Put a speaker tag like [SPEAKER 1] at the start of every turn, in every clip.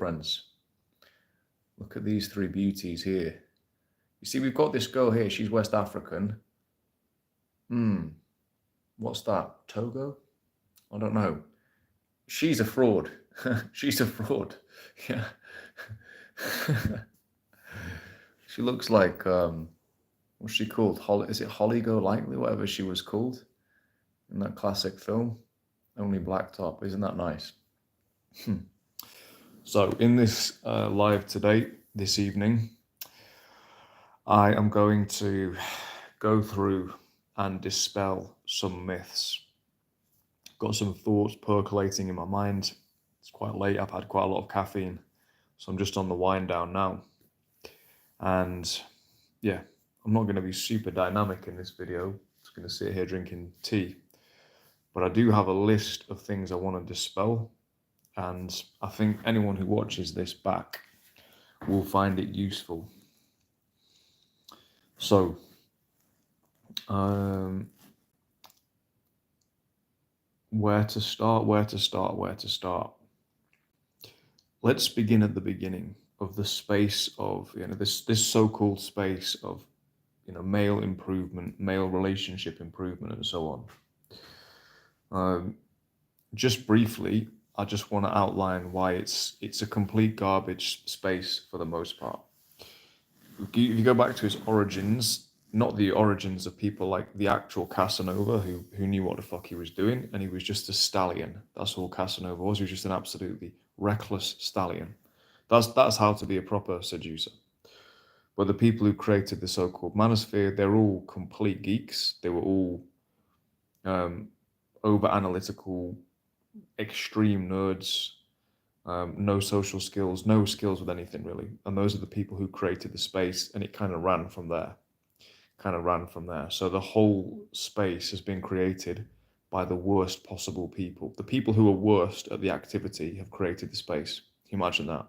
[SPEAKER 1] girlfriends. Look at these three beauties here. You see, we've got this girl here. She's West African. What's that? Togo? I don't know. She's a fraud. She's a fraud. Yeah. She looks like, what's she called? Is it Holly Golightly? Whatever she was called in that classic film. Only Black Top. Isn't that nice? So in this live today, this evening, I am going to go through and dispel some myths. Got some thoughts percolating in my mind. It's quite late. I've had quite a lot of caffeine, so I'm just on the wind down now. And yeah, I'm not going to be super dynamic in this video. I'm just going to sit here drinking tea. But I do have a list of things I want to dispel. And I think anyone who watches this back will find it useful. So, where to start? Let's begin at the beginning of the space of, this so-called space of, male improvement, male relationship improvement, and so on. Just briefly, I just want to outline why it's a complete garbage space for the most part. If you go back to its origins, not the origins of people like the actual Casanova, who knew what the fuck he was doing, and he was just a stallion. That's all Casanova was. He was just an absolutely reckless stallion. That's how to be a proper seducer. But the people who created the so-called manosphere, they're all complete geeks. They were all over-analytical, extreme nerds, no social skills, no skills with anything really. And those are the people who created the space, and it kind of ran from there. So the whole space has been created by the worst possible people. The people who are worst at the activity have created the space. Can you imagine that?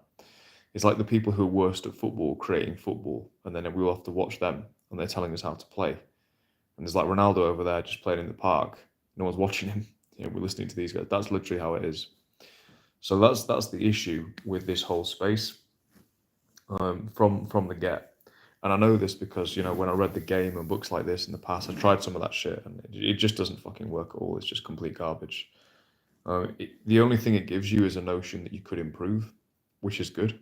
[SPEAKER 1] It's like the people who are worst at football creating football, and then we all have to watch them, and they're telling us how to play. And there's like Ronaldo over there just playing in the park. No one's watching him. We're listening to these guys. That's literally how it is. So that's the issue with this whole space from the get. And I know this because, when I read The Game and books like this in the past, I tried some of that shit, and it just doesn't fucking work at all. It's just complete garbage. The only thing it gives you is a notion that you could improve, which is good.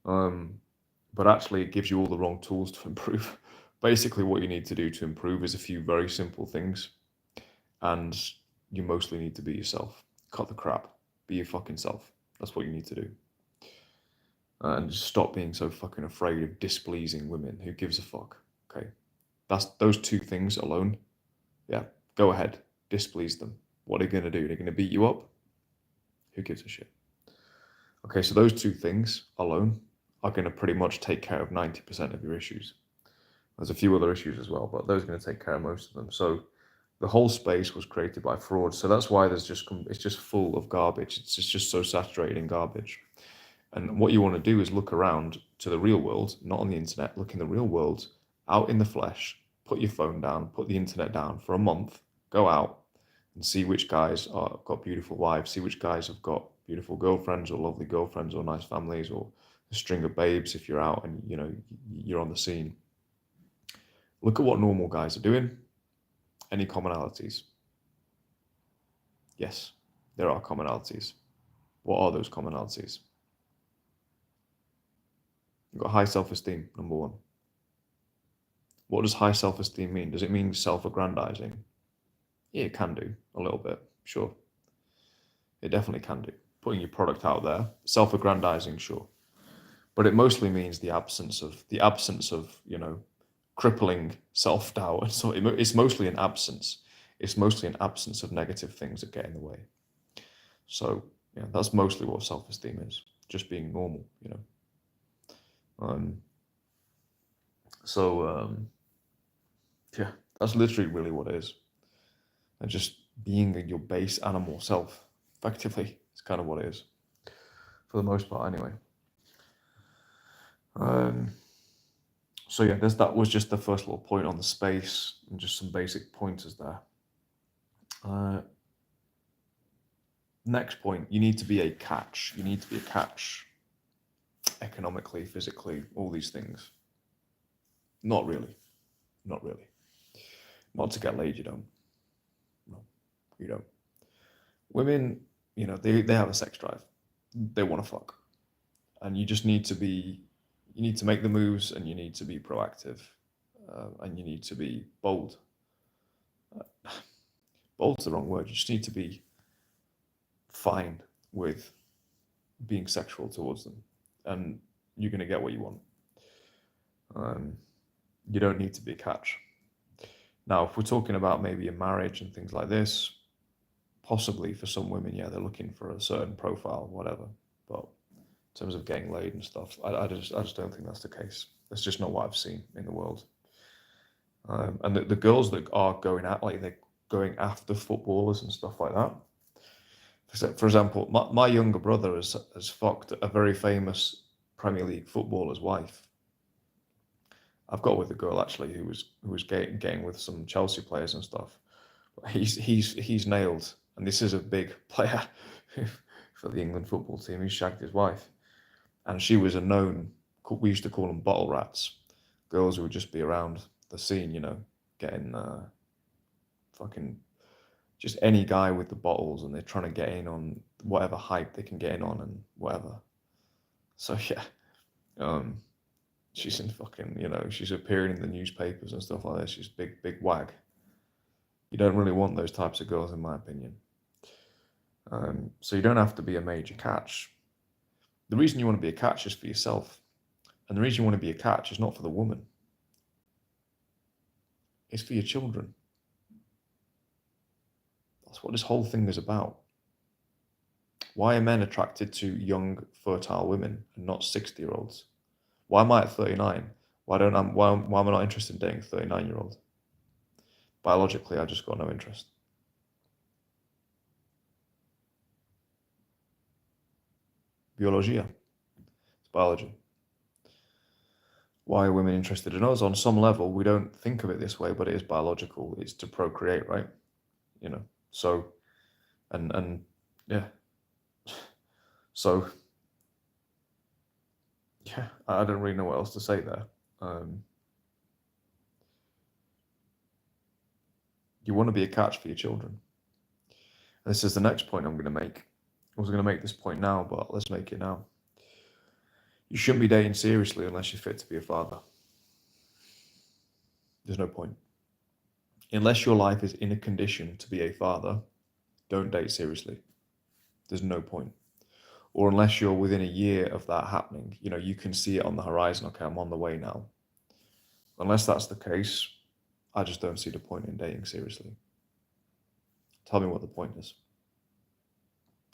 [SPEAKER 1] But actually, it gives you all the wrong tools to improve. Basically, what you need to do to improve is a few very simple things. And you mostly need to be yourself. Cut the crap. Be your fucking self. That's what you need to do. And just stop being so fucking afraid of displeasing women. Who gives a fuck? Okay. That's those two things alone. Yeah, go ahead. Displease them. What are they going to do? They're going to beat you up? Who gives a shit? Okay, so those two things alone are going to pretty much take care of 90% of your issues. There's a few other issues as well, but those are going to take care of most of them. So the whole space was created by fraud. So that's why it's just full of garbage. It's just so saturated in garbage. And what you want to do is look around to the real world, not on the internet. Look in the real world, out in the flesh. Put your phone down, put the internet down for a month. Go out and see which guys have got beautiful wives. See which guys have got beautiful girlfriends or lovely girlfriends or nice families or a string of babes if you're out and you're on the scene. Look at what normal guys are doing. Any commonalities? Yes, there are commonalities. What are those commonalities? You've got high self-esteem, number one. What does high self-esteem mean? Does it mean self-aggrandizing? Yeah, it can do, a little bit, sure. It definitely can do. Putting your product out there, self-aggrandizing, sure. But it mostly means the absence of, crippling self-doubt. So it's mostly an absence. It's mostly an absence of negative things that get in the way. So, yeah, that's mostly what self-esteem is. Just being normal, yeah, that's literally really what it is. And just being your base animal self, effectively, is kind of what it is. For the most part, anyway. So yeah, that was just the first little point on the space and just some basic pointers there. Next point, you need to be a catch. You need to be a catch. economically, physically, all these things. Not really. Not really. Not to get laid, you don't. No, you don't. Women, they have a sex drive. They want to fuck. And you just you need to make the moves, and you need to be proactive, and you need to be bold. Bold's the wrong word. You just need to be fine with being sexual towards them, and you're going to get what you want. You don't need to be a catch. Now, if we're talking about maybe a marriage and things like this, possibly for some women, yeah, they're looking for a certain profile, whatever. But in terms of getting laid and stuff, I just don't think that's the case. That's just not what I've seen in the world. And the girls that are going out, like they're going after footballers and stuff like that. For example, my younger brother has fucked a very famous Premier League footballer's wife. I've got with a girl actually who was getting with some Chelsea players and stuff. He's nailed, and this is a big player for the England football team. He shagged his wife, and she was a known. We used to call them bottle rats, girls who would just be around the scene, getting fucking just any guy with the bottles, and they're trying to get in on whatever hype they can get in on and whatever. So yeah, she's in fucking, she's appearing in the newspapers and stuff like that. She's big wag. You don't really want those types of girls, in my opinion. So you don't have to be a major catch. The reason you want to be a catch is for yourself. And the reason you want to be a catch is not for the woman. It's for your children. That's what this whole thing is about. Why are men attracted to young, fertile women and not 60-year-olds? Why am I at 39? Why am I not interested in dating a 39-year-old? Biologically, I just got no interest. Biologia. It's biology. Why are women interested in us? On some level, we don't think of it this way, but it is biological. It's to procreate, right? So, and yeah. So, yeah, I don't really know what else to say there. You want to be a catch for your children. And this is the next point I'm going to make. I was going to make this point now, but let's make it now. You shouldn't be dating seriously unless you're fit to be a father. There's no point. Unless your life is in a condition to be a father, don't date seriously. There's no point. Or unless you're within a year of that happening, you can see it on the horizon. Okay, I'm on the way now. Unless that's the case, I just don't see the point in dating seriously. Tell me what the point is.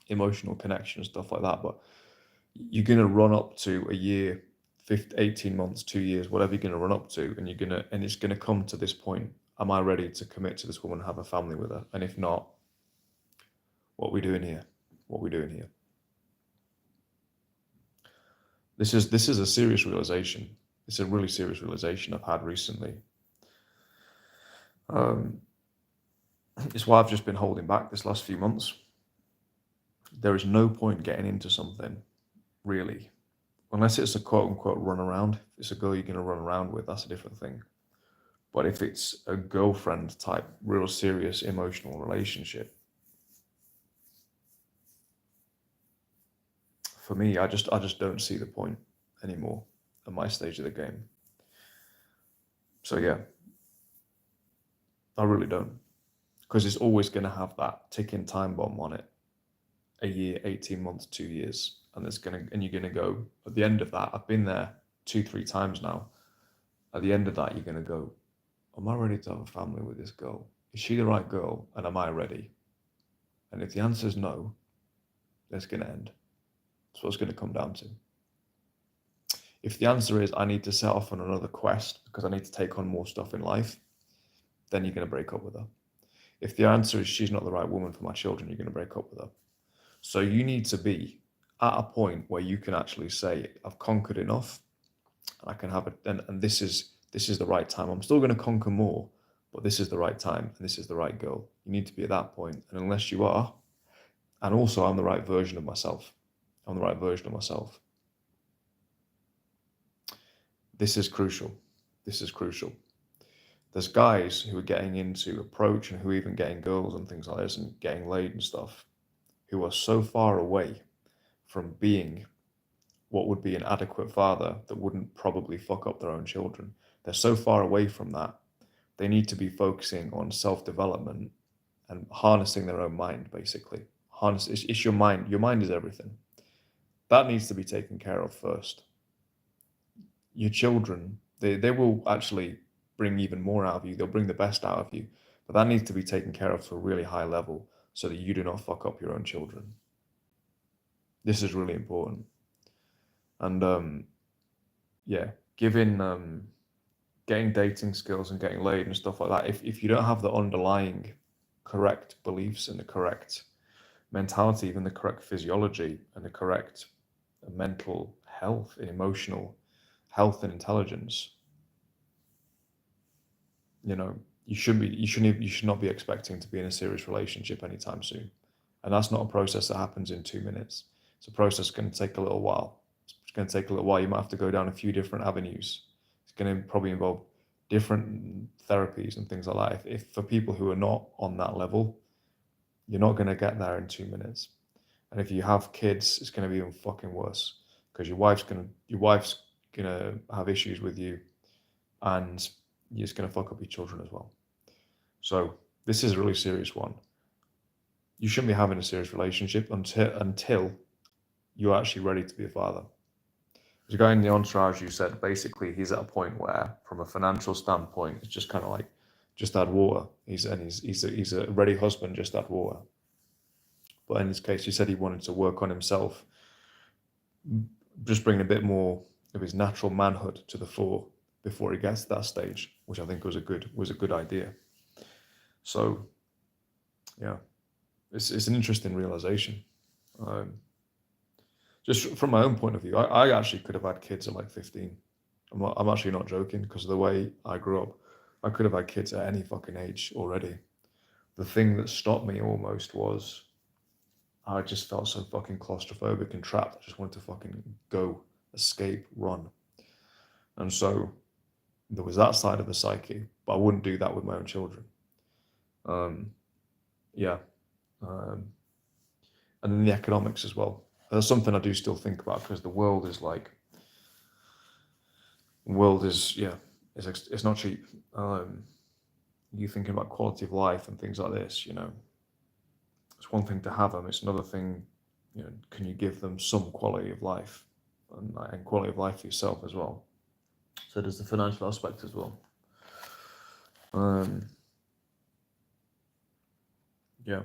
[SPEAKER 1] Emotional connection and stuff like that, but you're going to run up to a year, 18 months, 2 years, whatever you're going to run up to, and it's going to come to this point. Am I ready to commit to this woman and have a family with her? And if not, what are we doing here? What are we doing here? This is a serious realization. It's a really serious realization I've had recently. It's why I've just been holding back this last few months. There is no point getting into something, really, unless it's a quote-unquote run around. If it's a girl you're going to run around with, that's a different thing. But if it's a girlfriend type, real serious emotional relationship, for me, I just don't see the point anymore at my stage of the game. So yeah, I really don't, because it's always going to have that ticking time bomb on it. A year, 18 months, 2 years, and you're going to go at the end of that. I've been there 2-3 times now. At the end of that, you're going to go, am I ready to have a family with this girl? Is she the right girl? And am I ready? And if the answer is no, it's going to end. That's what it's going to come down to. If the answer is I need to set off on another quest because I need to take on more stuff in life, then you're going to break up with her. If the answer is she's not the right woman for my children, you're going to break up with her. So you need to be at a point where you can actually say, I've conquered enough, and I can have it, and this is the right time. I'm still going to conquer more, but this is the right time, and this is the right girl. You need to be at that point, and unless you are, and also I'm the right version of myself. I'm the right version of myself. this is crucial. This is crucial. There's guys who are getting into approach and who are even getting girls and things like this and getting laid and stuff, who are so far away from being what would be an adequate father that wouldn't probably fuck up their own children. They're so far away from that. They need to be focusing on self-development and harnessing their own mind, basically. It's your mind. Your mind is everything. That needs to be taken care of first. Your children, they will actually bring even more out of you. They'll bring the best out of you. But that needs to be taken care of to a really high level so that you do not fuck up your own children. This is really important. And yeah, getting dating skills and getting laid and stuff like that, if you don't have the underlying correct beliefs and the correct mentality, even the correct physiology and the correct mental health and emotional health and intelligence, you should not be expecting to be in a serious relationship anytime soon. And that's not a process that happens in 2 minutes. It's a process that's going to take a little while. It's going to take a little while. You might have to go down a few different avenues. It's going to probably involve different therapies and things like that. If for people who are not on that level, you're not going to get there in 2 minutes. And if you have kids, it's going to be even fucking worse because your wife's gonna have issues with you, and you're just going to fuck up your children as well. So this is a really serious one. You shouldn't be having a serious relationship until you're actually ready to be a father. There's a guy in the entourage who said basically he's at a point where, from a financial standpoint, it's just kind of like just add water. He's a ready husband, just add water. But in his case, he said he wanted to work on himself, just bringing a bit more of his natural manhood to the fore before he gets to that stage, which I think was a good idea. So, yeah, it's an interesting realization. Just from my own point of view, I actually could have had kids at like 15. I'm actually not joking, because of the way I grew up. I could have had kids at any fucking age already. The thing that stopped me almost was I just felt so fucking claustrophobic and trapped. I just wanted to fucking go, escape, run. And so there was that side of the psyche, but I wouldn't do that with my own children. Yeah. And then the economics as well. That's something I do still think about, because the world is it's not cheap. You thinking about quality of life and things like this, it's one thing to have them. It's another thing, can you give them some quality of life and quality of life for yourself as well? So there's the financial aspect as well. Yeah.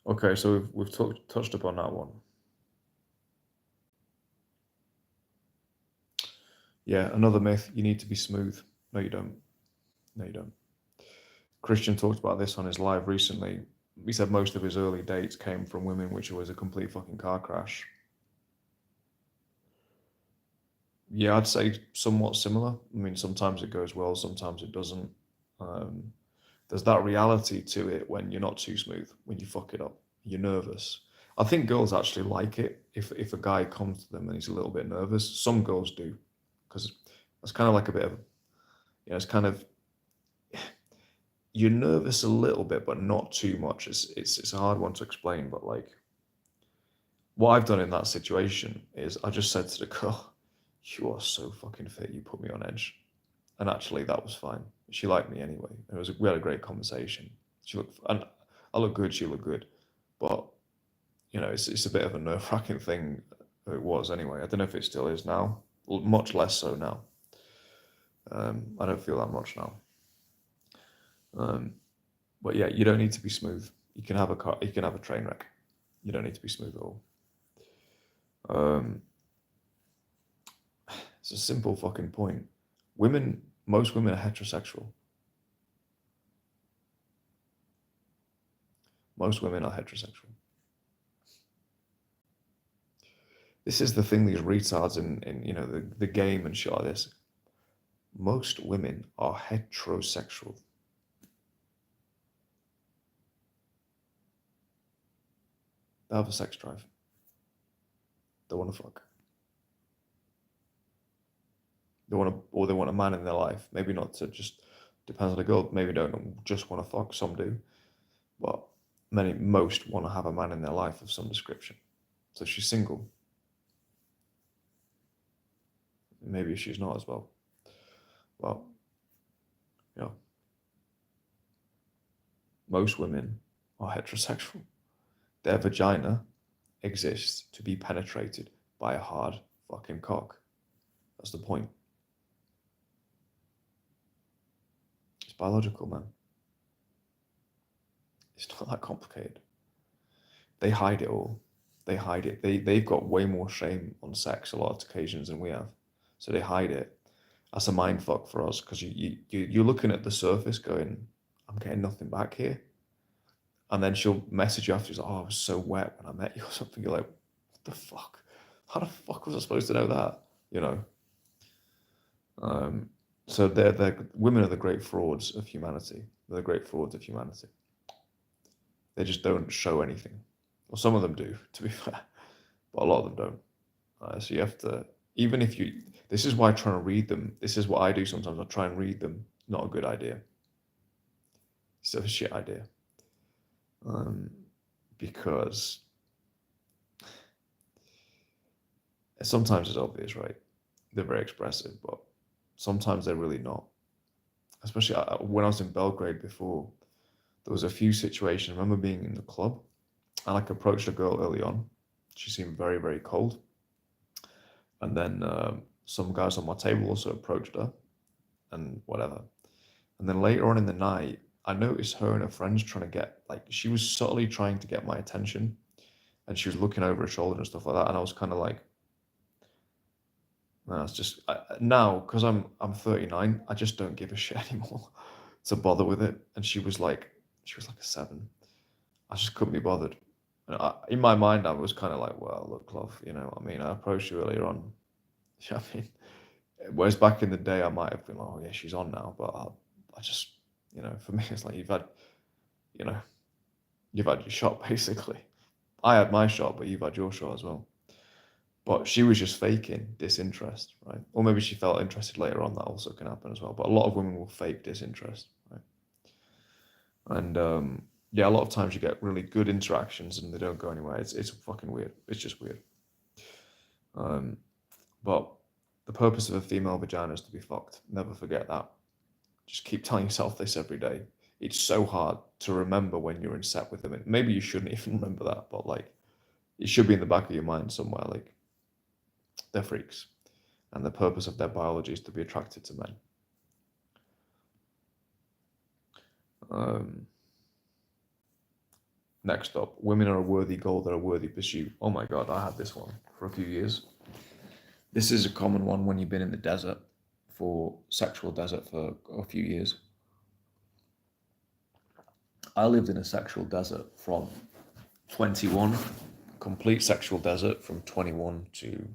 [SPEAKER 1] Okay, so we've touched upon that one. Yeah, another myth, you need to be smooth. No, you don't. No, you don't. Christian talked about this on his live recently. He said most of his early dates came from women, which was a complete fucking car crash. Yeah, I'd say somewhat similar. I mean, sometimes it goes well, sometimes it doesn't. There's that reality to it when you're not too smooth, when you fuck it up, you're nervous. I think girls actually like it if a guy comes to them and he's a little bit nervous. Some girls do, because it's kind of like a bit of, it's kind of, you're nervous a little bit, but not too much. It's a hard one to explain, but like, what I've done in that situation is I just said to the girl, "You are so fucking fit. You put me on edge," and actually that was fine. She liked me anyway. We had a great conversation. And I look good. She looked good, but it's a bit of a nerve-wracking thing. It was anyway. I don't know if it still is now. Much less so now. I don't feel that much now. But yeah, you don't need to be smooth. You can have a car. You can have a train wreck. You don't need to be smooth at all. It's a simple fucking point. Most women are heterosexual. Most women are heterosexual. This is the thing, these retards in the game and shit like this. Most women are heterosexual. They have a sex drive. They want to fuck. They they want a man in their life. Maybe not to just depends on the girl. Maybe don't just want to fuck. Some do, but most want to have a man in their life of some description. So she's single. Maybe she's not as well. Well, yeah. Most women are heterosexual. Their vagina exists to be penetrated by a hard fucking cock. That's the point. It's biological, man. It's not that complicated. They hide it all. They hide it. They've got way more shame on sex a lot of occasions than we have. So they hide it. That's a mind fuck for us because you're looking at the surface going, I'm getting nothing back here. And then she'll message you after, she's like, oh, I was so wet when I met you or something. You're like, what the fuck? How the fuck was I supposed to know that? You know? So they're women are the great frauds of humanity. They're the great frauds of humanity. They just don't show anything. Well, some of them do, to be fair, but a lot of them don't. So you have to, even if you, this is why trying to read them, this is what I do sometimes, I try and read them, not a good idea. It's a shit idea. Because sometimes it's obvious, right? They're very expressive, but sometimes they're really not. Especially when I was in Belgrade before, there was a few situations. I remember being in the club, and like approached a girl early on. She seemed very, very cold. And then some guys on my table also approached her, and whatever. And then later on in the night, I noticed her and her friends trying to get, like, she was subtly trying to get my attention, and she was looking over her shoulder and stuff like that. And I was kind of like, no, it's just now because I'm 39, I just don't give a shit anymore to bother with it. And she was like a 7. I just couldn't be bothered. And in my mind, I was kind of like, well, look, love, you know what I mean? I approached you earlier on. You know what I mean? Whereas back in the day, I might have been like, oh yeah, she's on now. But I just, you know, for me, it's like you've had your shot basically. I had my shot, but you've had your shot as well. But she was just faking disinterest, right? Or maybe she felt interested later on. That also can happen as well. But a lot of women will fake disinterest, right? And yeah, a lot of times you get really good interactions and they don't go anywhere. It's fucking weird. It's just weird. But the purpose of a female vagina is to be fucked. Never forget that. Just keep telling yourself this every day. It's so hard to remember when you're in set with them. Maybe you shouldn't even remember that, but like, it should be in the back of your mind somewhere. Like, they're freaks, and the purpose of their biology is to be attracted to men. Next up, women are a worthy goal, they're a worthy pursuit. Oh my God, I had this one for a few years. This is a common one when you've been in the desert, for sexual desert for a few years. I lived in a sexual desert from 21, complete sexual desert from 21 to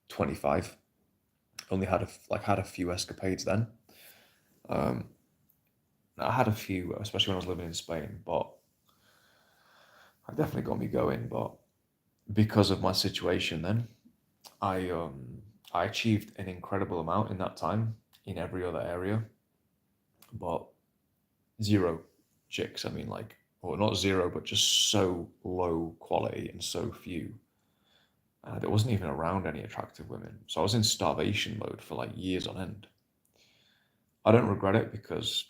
[SPEAKER 1] 25. Only had a few escapades then. I had a few, especially when I was living in Spain, but it definitely got me going. But because of my situation then, I achieved an incredible amount in that time in every other area, but zero chicks. I mean, like, or not zero, but just so low quality and so few. There wasn't even around any attractive women. So I was in starvation mode for like years on end. I don't regret it because,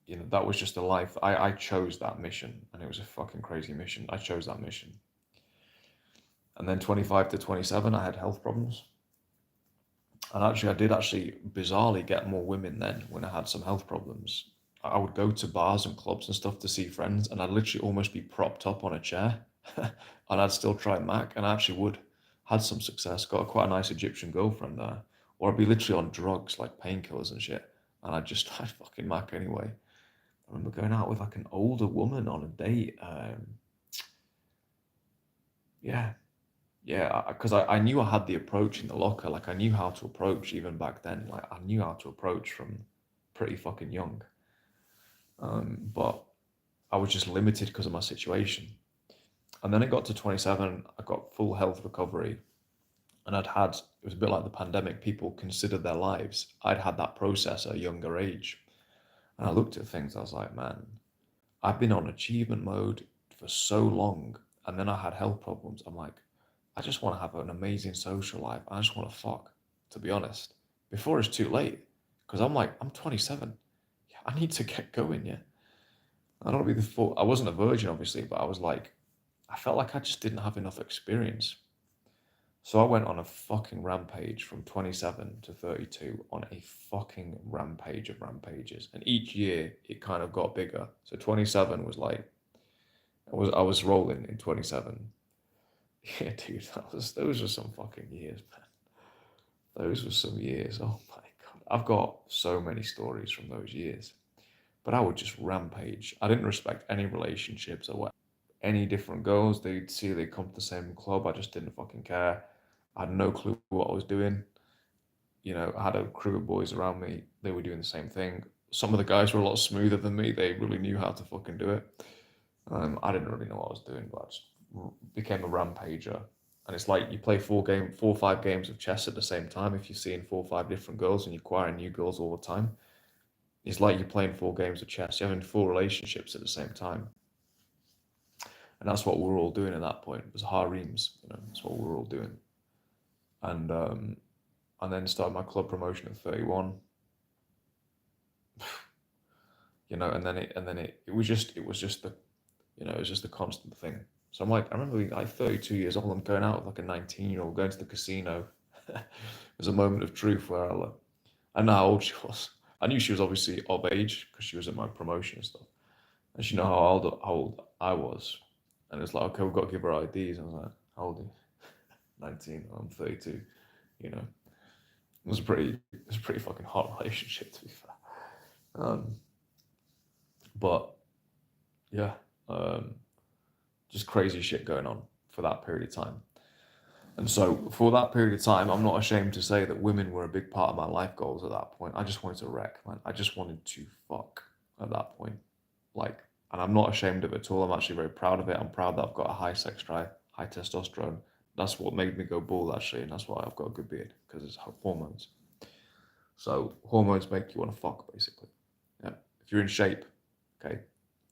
[SPEAKER 1] you know, that was just a life. I chose that mission, and it was a fucking crazy mission. I chose that mission. And then 25 to 27, I had health problems. And actually, I did bizarrely get more women then when I had some health problems. I would go to bars and clubs and stuff to see friends, and I'd literally almost be propped up on a chair, and I'd still try Mac, and I actually would. Had some success, got quite a nice Egyptian girlfriend there. Or I'd be literally on drugs, like painkillers and shit, and I'd fucking Mac anyway. I remember going out with like an older woman on a date. Yeah, because I knew I had the approach in the locker. Like, I knew how to approach even back then. Like, I knew how to approach from pretty fucking young. But I was just limited because of my situation. And then it got to 27, I got full health recovery. And it was a bit like the pandemic, people considered their lives. I'd had that process at a younger age. And I looked at things, I was like, man, I've been on achievement mode for so long. And then I had health problems. I'm like, I just want to have an amazing social life. I just want to fuck, to be honest, before it's too late. Because I'm like, I'm 27. Yeah, I need to get going, yeah. I don't want to be the full. I wasn't a virgin, obviously, but I was like, I felt like I just didn't have enough experience. So I went on a fucking rampage from 27 to 32 on a fucking rampage of rampages. And each year it kind of got bigger. So 27 was like, I was rolling in 27. Yeah, dude, those were some fucking years, man. Those were some years. Oh my God. I've got so many stories from those years. But I would just rampage. I didn't respect any relationships or what. Any different girls, they'd see they come to the same club. I just didn't fucking care. I had no clue what I was doing. I had a crew of boys around me. They were doing the same thing. Some of the guys were a lot smoother than me. They really knew how to fucking do it. I didn't really know what I was doing, but I just became a rampager. And it's like you play 4 or 5 games of chess at the same time. If you're seeing 4 or 5 different girls and you're acquiring new girls all the time, it's like you're playing 4 games of chess. You're having 4 relationships at the same time. And that's what we were all doing at that point. It was harems, that's what we were all doing. And then started my club promotion at 31. And then it was just the it was just the constant thing. So I'm like, I remember being like 32 years old, I'm going out with like a 19-year-old, going to the casino. It was a moment of truth where I know how old she was. I knew she was obviously of age because she was at my promotion and stuff. And she knew how old I was. And it's like, okay, we've got to give her IDs. I was like, how old are you? 19, I'm 32, you know. It was a pretty fucking hot relationship, to be fair. But yeah, just crazy shit going on for that period of time. And so for that period of time, I'm not ashamed to say that women were a big part of my life goals at that point. I just wanted to wreck, man. I just wanted to fuck at that point. Like, and I'm not ashamed of it at all. I'm actually very proud of it. I'm proud that I've got a high sex drive, high testosterone. That's what made me go bald, actually, and that's why I've got a good beard, because it's hormones. So hormones make you want to fuck, basically. Yeah. If you're in shape, okay,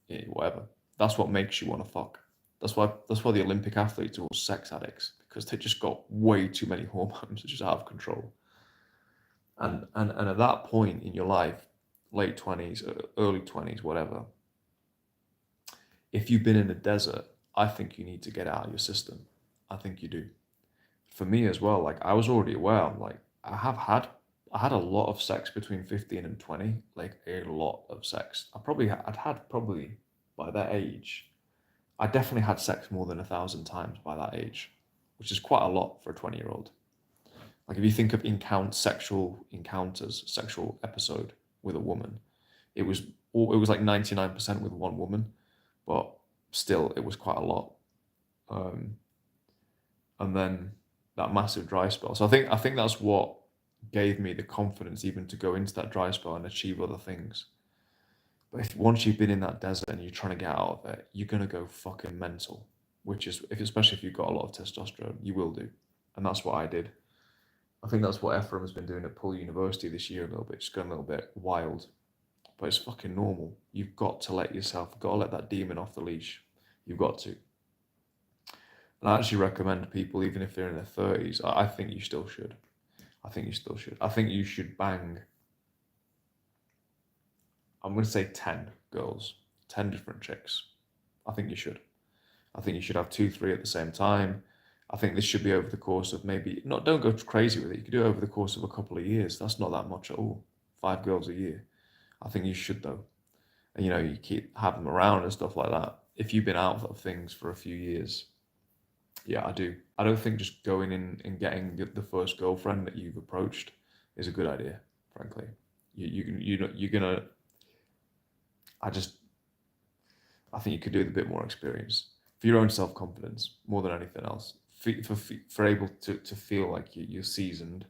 [SPEAKER 1] yeah, whatever. That's what makes you want to fuck. That's why the Olympic athletes are all sex addicts, because they just got way too many hormones, just out of control. And at that point in your life, late 20s, early 20s, whatever, if you've been in a desert, I think you need to get out of your system. I think you do. For me as well, like I was already aware, I'm like, I had a lot of sex between 15 and 20, like a lot of sex. I'd had probably by that age, I definitely had sex more than 1,000 times by that age, which is quite a lot for a 20-year-old. Like if you think of sexual encounters, sexual episode with a woman, it was like 99% with one woman, but still it was quite a lot. Um, and then that massive dry spell. So I think that's what gave me the confidence even to go into that dry spell and achieve other things. But once you've been in that desert and you're trying to get out of it, you're gonna go fucking mental. Which is, especially if you've got a lot of testosterone, you will do, and that's what I did. I think that's what Ephraim has been doing at Pull University this year a little bit, just going a little bit wild. But it's fucking normal. You've got to let that demon off the leash. You've got to. And I actually recommend people, even if they're in their 30s, I think you still should. I think you still should. I think you should bang, I'm going to say 10 girls, 10 different chicks. I think you should. I think you should have 2, 3 at the same time. I think this should be over the course of don't go crazy with it. You could do it over the course of a couple of years. That's not that much at all. 5 girls a year. I think you should, though. And, you keep have them around and stuff like that. If you've been out of things for a few years, yeah, I do. I don't think just going in and getting the first girlfriend that you've approached is a good idea, frankly. You're gonna. I think you could do with a bit more experience for your own self confidence more than anything else. For able to feel like you're seasoned.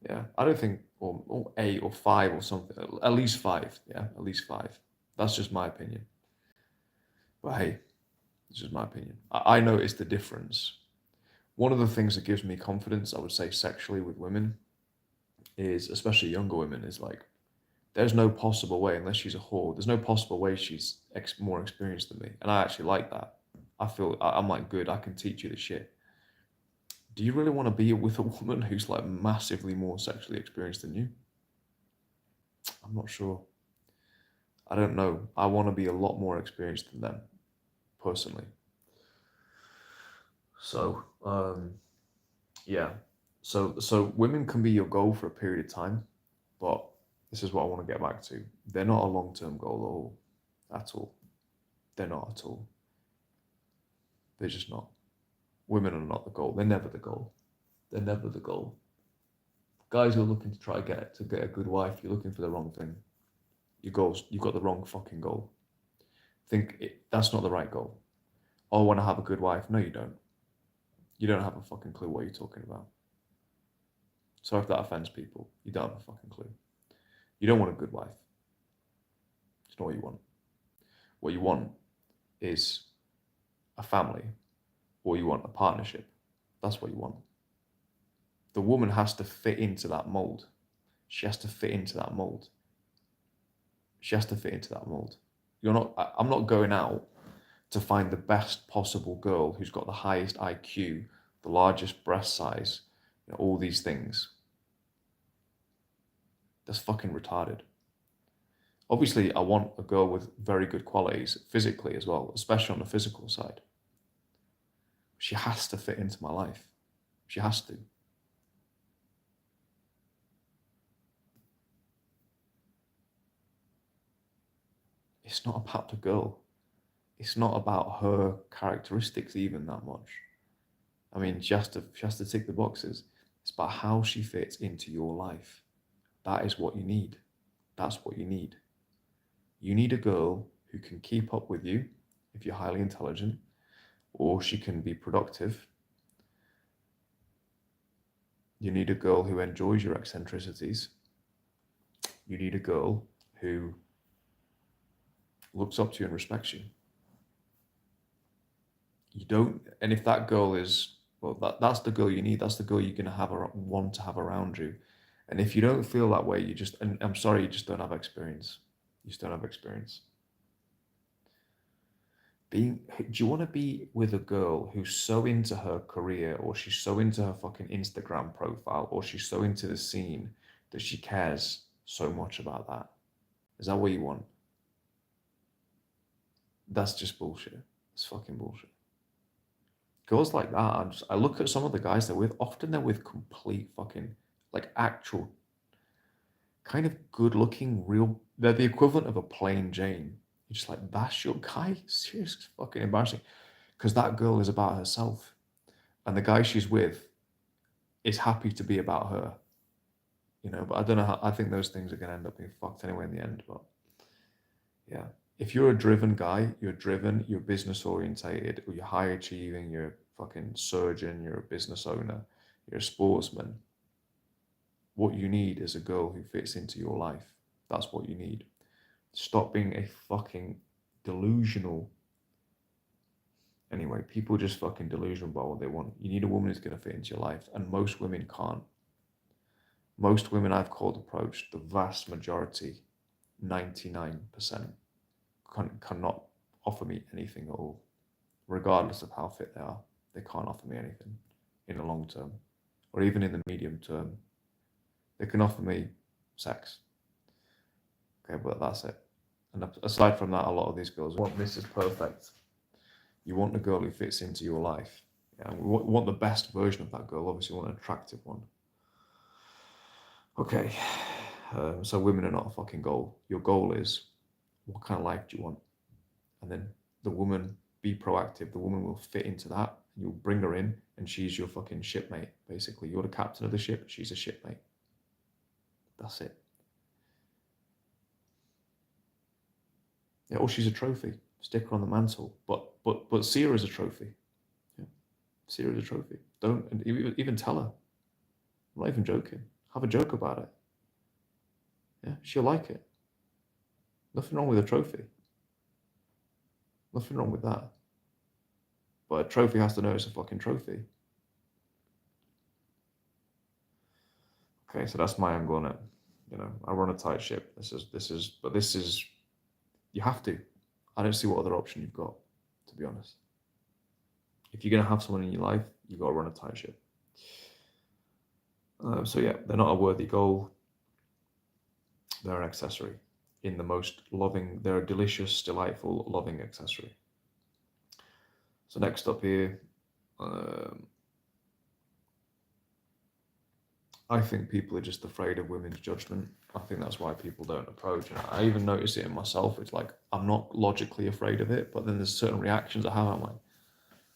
[SPEAKER 1] Yeah, I don't think or 8 or 5 or something. At least 5. Yeah, at least 5. That's just my opinion. But hey, it's just my opinion. I noticed the difference One of the things that gives me confidence, I would say, sexually with women is, especially younger women, is like, there's no possible way, unless she's a whore, there's no possible way she's more experienced than me. And I actually like that. I feel I'm like, good, I can teach you the shit. Do you really want to be with a woman who's like massively more sexually experienced than you? I'm not sure. I don't know. I want to be a lot more experienced than them, personally. So, yeah. So women can be your goal for a period of time, but this is what I want to get back to. They're not a long-term goal at all. At all. They're not at all. They're just not. Women are not the goal. They're never the goal. They're never the goal. Guys who are looking to try to get a good wife, you're looking for the wrong thing. Your goals, you've got the wrong fucking goal. That's not the right goal. Oh, I want to have a good wife. No, you don't. You don't have a fucking clue what you're talking about. Sorry if that offends people. You don't have a fucking clue. You don't want a good wife. It's not what you want. What you want is a family, or you want a partnership. That's what you want. The woman has to fit into that mold. She has to fit into that mold. She has to fit into that mold. I'm not going out to find the best possible girl who's got the highest IQ, the largest breast size, all these things. That's fucking retarded. Obviously, I want a girl with very good qualities physically as well, especially on the physical side. She has to fit into my life. She has to. It's not about the girl. It's not about her characteristics even that much. I mean, she has to tick the boxes. It's about how she fits into your life. That is what you need. That's what you need. You need a girl who can keep up with you if you're highly intelligent, or she can be productive. You need a girl who enjoys your eccentricities. You need a girl who looks up to you and respects you. You don't, and if that girl is, well, that's the girl you need. That's the girl you're going to want to have around you. And if you don't feel that way, and I'm sorry, you just don't have experience. You just don't have experience. Do you want to be with a girl who's so into her career, or she's so into her fucking Instagram profile, or she's so into the scene that she cares so much about that? Is that what you want? That's just bullshit. It's fucking bullshit. Girls like that, I look at some of the guys they're with, often they're with complete fucking, like, actual, kind of good looking, real, they're the equivalent of a plain Jane. You're just like, that's your guy? Seriously, it's fucking embarrassing. Because that girl is about herself. And the guy she's with is happy to be about her. But I don't know I think those things are going to end up being fucked anyway in the end. But yeah, if you're a driven guy, you're business orientated, or you're high achieving, you're a fucking surgeon, you're a business owner, you're a sportsman, what you need is a girl who fits into your life. That's what you need. Stop being a fucking delusional. Anyway, people just fucking delusional about what they want. You need a woman who's going to fit into your life, and most women can't. Most women I've called approached, the vast majority, 99%, cannot offer me anything at all, regardless of how fit they are. They can't offer me anything in the long term, or even in the medium term. They can offer me sex. Okay, but that's it. And aside from that, a lot of these girls want Mrs. Perfect. You want a girl who fits into your life. Yeah, we want the best version of that girl. Obviously, we want an attractive one. Okay, so women are not a fucking goal. Your goal is, what kind of life do you want? And then the woman, be proactive. The woman will fit into that. You'll bring her in, and she's your fucking shipmate, basically. You're the captain of the ship. She's a shipmate. That's it. Yeah, or she's a trophy. Stick her on the mantle. But see her as a trophy. Yeah. See her as a trophy. Don't even tell her. I'm not even joking. Have a joke about it. Yeah, she'll like it. Nothing wrong with a trophy. Nothing wrong with that. But a trophy has to know it's a fucking trophy. Okay, so that's my angle on it. You know, I run a tight ship. But this is, you have to. I don't see what other option you've got, to be honest. If you're going to have someone in your life, you've got to run a tight ship. So yeah, they're not a worthy goal. They're an accessory in the most loving, they're a delicious, delightful, loving accessory. So next up here, I think people are just afraid of women's judgment. I think that's why people don't approach. And I even notice it in myself. It's like, I'm not logically afraid of it, but then there's certain reactions I have. I'm like,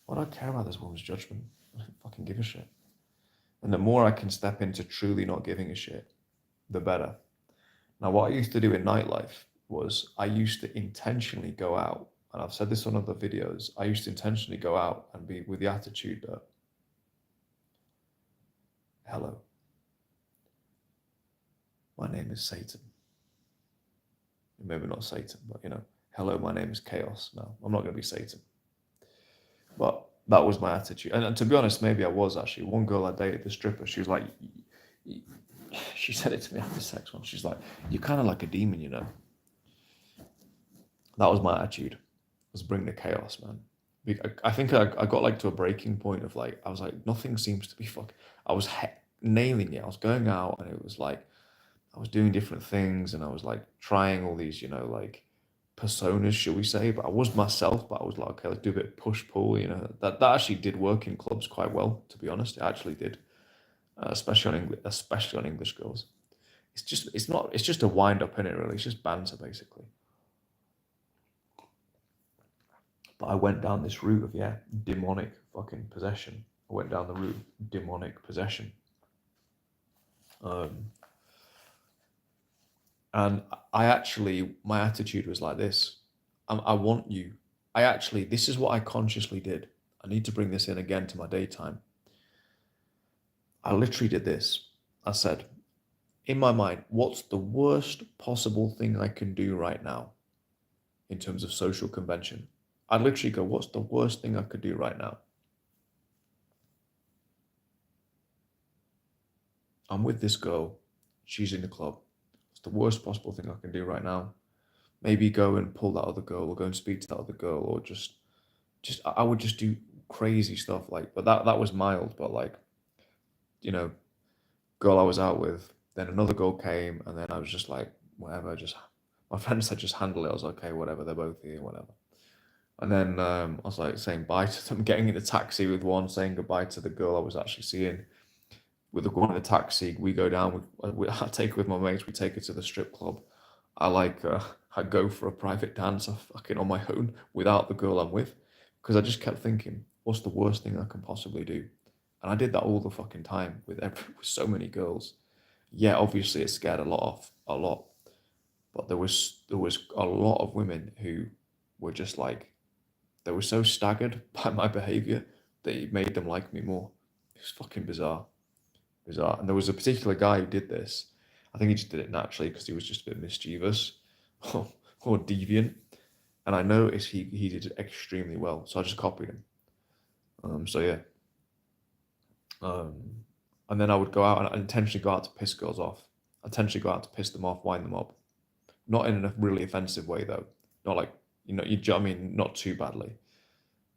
[SPEAKER 1] why do I care about this woman's judgment? I don't fucking give a shit. And the more I can step into truly not giving a shit, the better. Now, what I used to do in nightlife was I used to intentionally go out, and I've said this on other videos, I used to intentionally go out and be with the attitude that, hello, my name is Satan. Maybe not Satan, but you know, hello, my name is Chaos. No, I'm not going to be Satan. But that was my attitude. And to be honest, maybe I was actually. One girl I dated, the stripper, she was like, she said it to me after sex once. She's like, you're kind of like a demon, you know. That was my attitude, was bring the chaos, man. I think I got like to a breaking point of like, I was like, nothing seems to be I was nailing it. I was going out and it was like, I was doing different things and I was like trying all these, you know, like personas, shall we say, but I was myself, but I was like, okay, let's do a bit of push pull, you know, that actually did work in clubs quite well, to be honest. It actually did, especially on English girls. It's just a wind up in it, really. It's just banter, basically. But I went down this route of, yeah, demonic fucking possession. I went down the route of demonic possession. And my attitude was like this. I want you. This is what I consciously did. I need to bring this in again to my daytime. I literally did this. I said, in my mind, what's the worst possible thing I can do right now in terms of social convention? I'd literally go, what's the worst thing I could do right now? I'm with this girl. She's in the club. It's the worst possible thing I can do right now. Maybe go and pull that other girl, or go and speak to that other girl, or I would just do crazy stuff like. But that was mild. But like, you know, girl I was out with, then another girl came, and then I was just like, whatever. Just my friend said, just handle it. I was like, okay, whatever. They're both here, whatever. And then I was like saying bye to them, getting in a taxi with one, saying goodbye to the girl I was actually seeing. With the one in the taxi, we go down. I take her with my mates. We take her to the strip club. I go for a private dance, fucking on my own without the girl I'm with, because I just kept thinking, what's the worst thing I can possibly do? And I did that all the fucking time with so many girls. Yeah, obviously it scared a lot, but there was a lot of women who were just like, they were so staggered by my behavior that it made them like me more. It was fucking bizarre. And there was a particular guy who did this. I think he just did it naturally because he was just a bit mischievous or deviant. And I noticed he did it extremely well. So I just copied him. So yeah. And then I would go out and intentionally go out to piss girls off. I intentionally go out to piss them off, wind them up. Not in a really offensive way though. Not like, I mean, not too badly.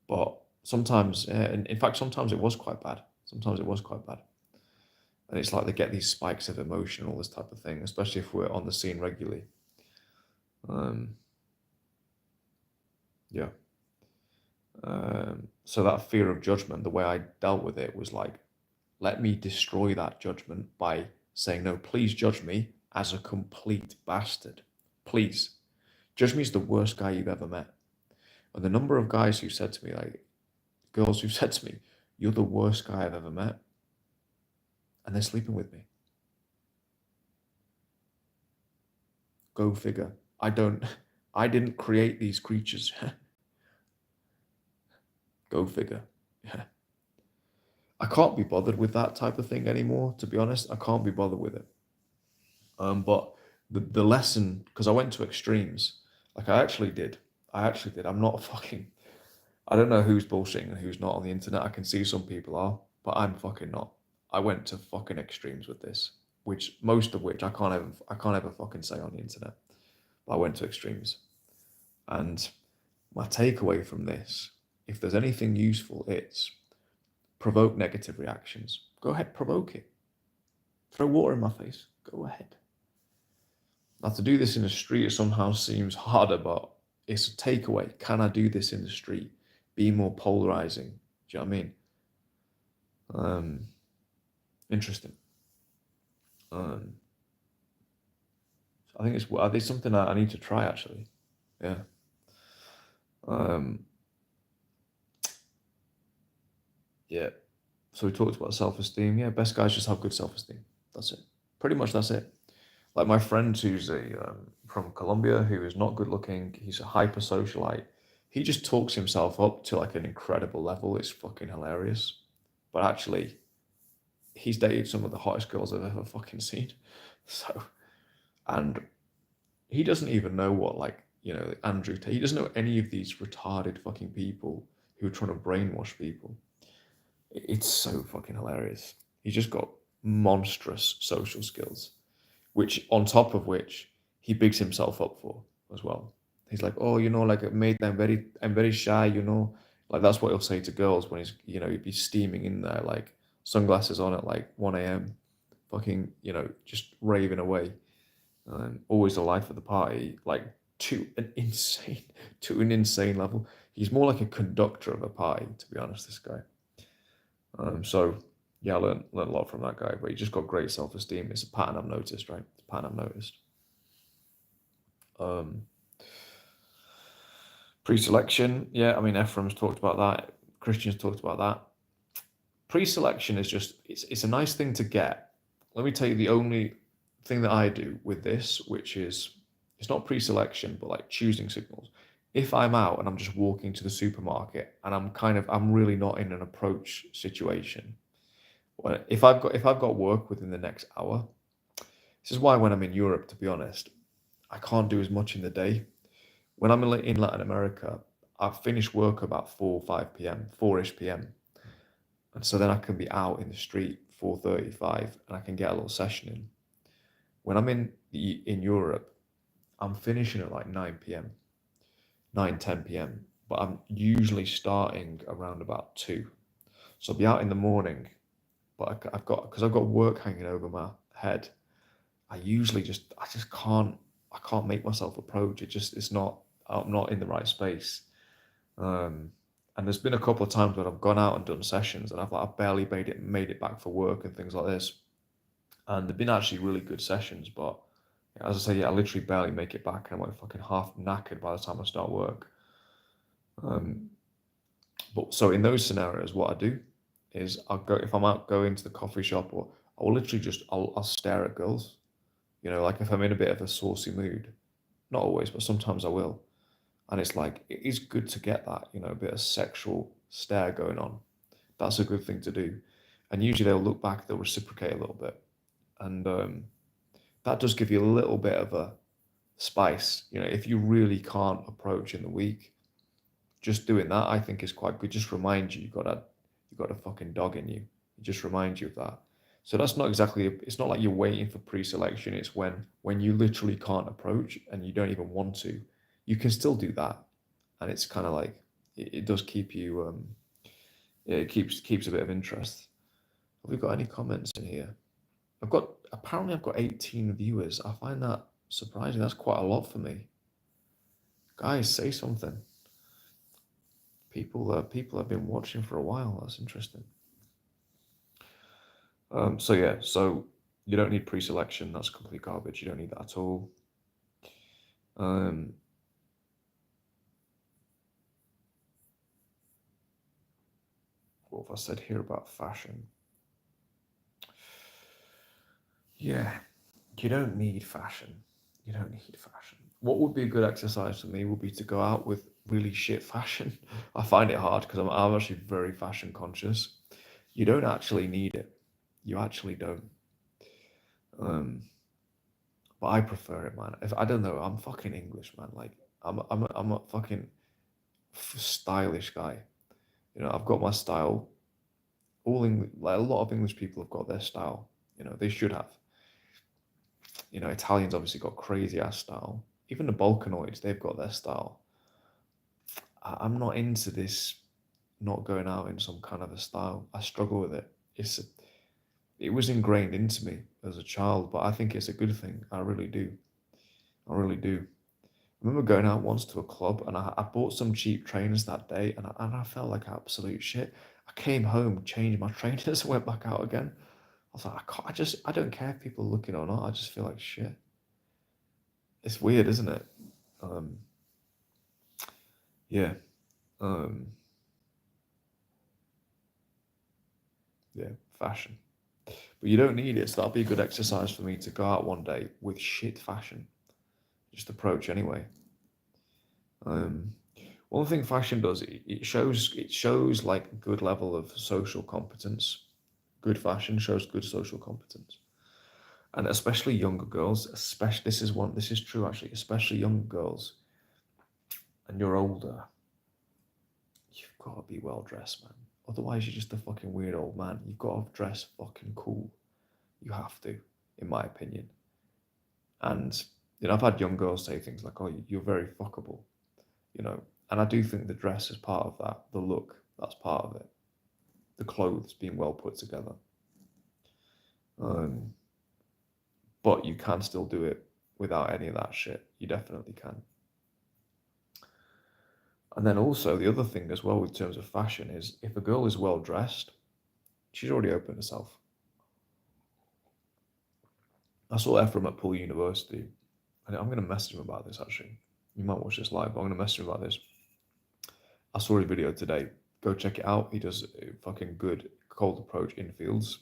[SPEAKER 1] But sometimes, in fact, sometimes it was quite bad. And it's like they get these spikes of emotion, all this type of thing, especially if we're on the scene regularly. Yeah. So that fear of judgment, the way I dealt with it was like, let me destroy that judgment by saying, no, please judge me as a complete bastard. Please. Judge me as the worst guy you've ever met. And the number of guys who said to me, like, girls who said to me, you're the worst guy I've ever met. And they're sleeping with me. Go figure. I didn't create these creatures. Go figure. Yeah. I can't be bothered with that type of thing anymore, to be honest. I can't be bothered with it. But the lesson, because I went to extremes, like I actually did. I'm not fucking, I don't know who's bullshitting and who's not on the internet. I can see some people are, but I'm fucking not. I went to fucking extremes with this. which most of which I can't ever fucking say on the internet. But I went to extremes. And my takeaway from this, if there's anything useful, it's provoke negative reactions. Go ahead, provoke it. Throw water in my face. Go ahead. Now, to do this in the street, it somehow seems harder, but it's a takeaway. Can I do this in the street? Be more polarizing. Do you know what I mean? Interesting. I think it's something I need to try actually. Yeah. Yeah. So we talked about self-esteem. Yeah, best guys just have good self-esteem. That's it. Pretty much that's it. Like my friend who's from Colombia, who is not good looking. He's a hyper socialite. He just talks himself up to like an incredible level. It's fucking hilarious. But actually, he's dated some of the hottest girls I've ever fucking seen. So, and he doesn't even know what Andrew Tate. He doesn't know any of these retarded fucking people who are trying to brainwash people. It's so fucking hilarious. He's just got monstrous social skills, which on top of which he bigs himself up for as well. He's like, oh, like mate, I'm very shy, like that's what he'll say to girls when he'd be steaming in there, like sunglasses on at like 1 a.m, fucking, just raving away, always the life of the party, like to an insane level. He's more like a conductor of a party, to be honest, this guy. So yeah, I learned a lot from that guy, but he just got great self-esteem. It's a pattern I've noticed, right? It's a pattern I've noticed. Pre-selection, yeah, I mean, Ephraim's talked about that. Christian's talked about that. Pre-selection is just, it's a nice thing to get. Let me tell you the only thing that I do with this, which is, it's not pre-selection, but like choosing signals. If I'm out and I'm just walking to the supermarket and I'm really not in an approach situation. If I've got work within the next hour, this is why when I'm in Europe, to be honest, I can't do as much in the day. When I'm in Latin America, I finish work about 4 or 5 p.m., 4-ish p.m. And so then I can be out in the street 4:35 and I can get a little session in. When I'm in Europe, I'm finishing at like 9 p.m., 10 p.m., but I'm usually starting around about 2. So I'll be out in the morning, but because I've got work hanging over my head, I just can't make myself approach. I'm not in the right space. And there's been a couple of times when I've gone out and done sessions and I've barely made it back for work and things like this. And they've been actually really good sessions, but as I say, yeah, I literally barely make it back, and I'm like fucking half knackered by the time I start work. But so in those scenarios, what I do is if I'm out going to the coffee shop, or I'll literally I'll stare at girls. Like if I'm in a bit of a saucy mood, not always, but sometimes I will. And it's like, it is good to get that, a bit of sexual stare going on. That's a good thing to do. And usually they'll look back, they'll reciprocate a little bit. And that does give you a little bit of a spice. If you really can't approach in the week, just doing that, I think, is quite good. Just remind you, you've got a fucking dog in you. It just reminds you of that. So that's not exactly, it's not like you're waiting for pre-selection. It's when you literally can't approach and you don't even want to, you can still do that. And it's kind of like, it does keep you, it keeps a bit of interest. Have we got any comments in here? Apparently I've got 18 viewers. I find that surprising. That's quite a lot for me. Guys, say something. People have been watching for a while. That's interesting. So yeah, so you don't need pre-selection. That's complete garbage. You don't need that at all. What have I said here about fashion? Yeah, you don't need fashion. You don't need fashion. What would be a good exercise for me would be to go out with really shit fashion. I find it hard because I'm actually very fashion conscious. You don't actually need it. You actually don't. But I prefer it, man. If I don't know, I'm fucking English, man. Like I'm a fucking stylish guy. I've got my style. Like a lot of English people have got their style. They should have. You know, Italians obviously got crazy ass style. Even the Balkanoids, they've got their style. I'm not into this not going out in some kind of a style. I struggle with it. It was ingrained into me as a child, but I think it's a good thing. I really do. I really do. I remember going out once to a club and I bought some cheap trainers that day and I felt like absolute shit. I came home, changed my trainers, went back out again. I was like, I don't care if people are looking or not. I just feel like shit. It's weird, isn't it? Um, yeah. Um, yeah. Fashion. But you don't need it. So that'll be a good exercise for me to go out one day with shit fashion. Just approach anyway. Um, One thing fashion does, it shows like good level of social competence. Good fashion shows good social competence. And especially younger girls, especially this is true actually, especially younger girls, and you're older, you've got to be well dressed, man. Otherwise you're just a fucking weird old man. You've got to dress fucking cool. You have to, in my opinion. And I've had young girls say things like, "Oh, you're very fuckable," you know. And I do think the dress is part of that. The look, that's part of it. The clothes being well put together. Um, but you can still do it without any of that shit. You definitely can. And then also the other thing as well with terms of fashion is if a girl is well dressed, she's already opened herself. I saw Ephraim at Poole University, and I'm going to message him about this actually. You might watch this live, but I'm going to message him about this. I saw his video today. Go check it out. He does a fucking good cold approach infields.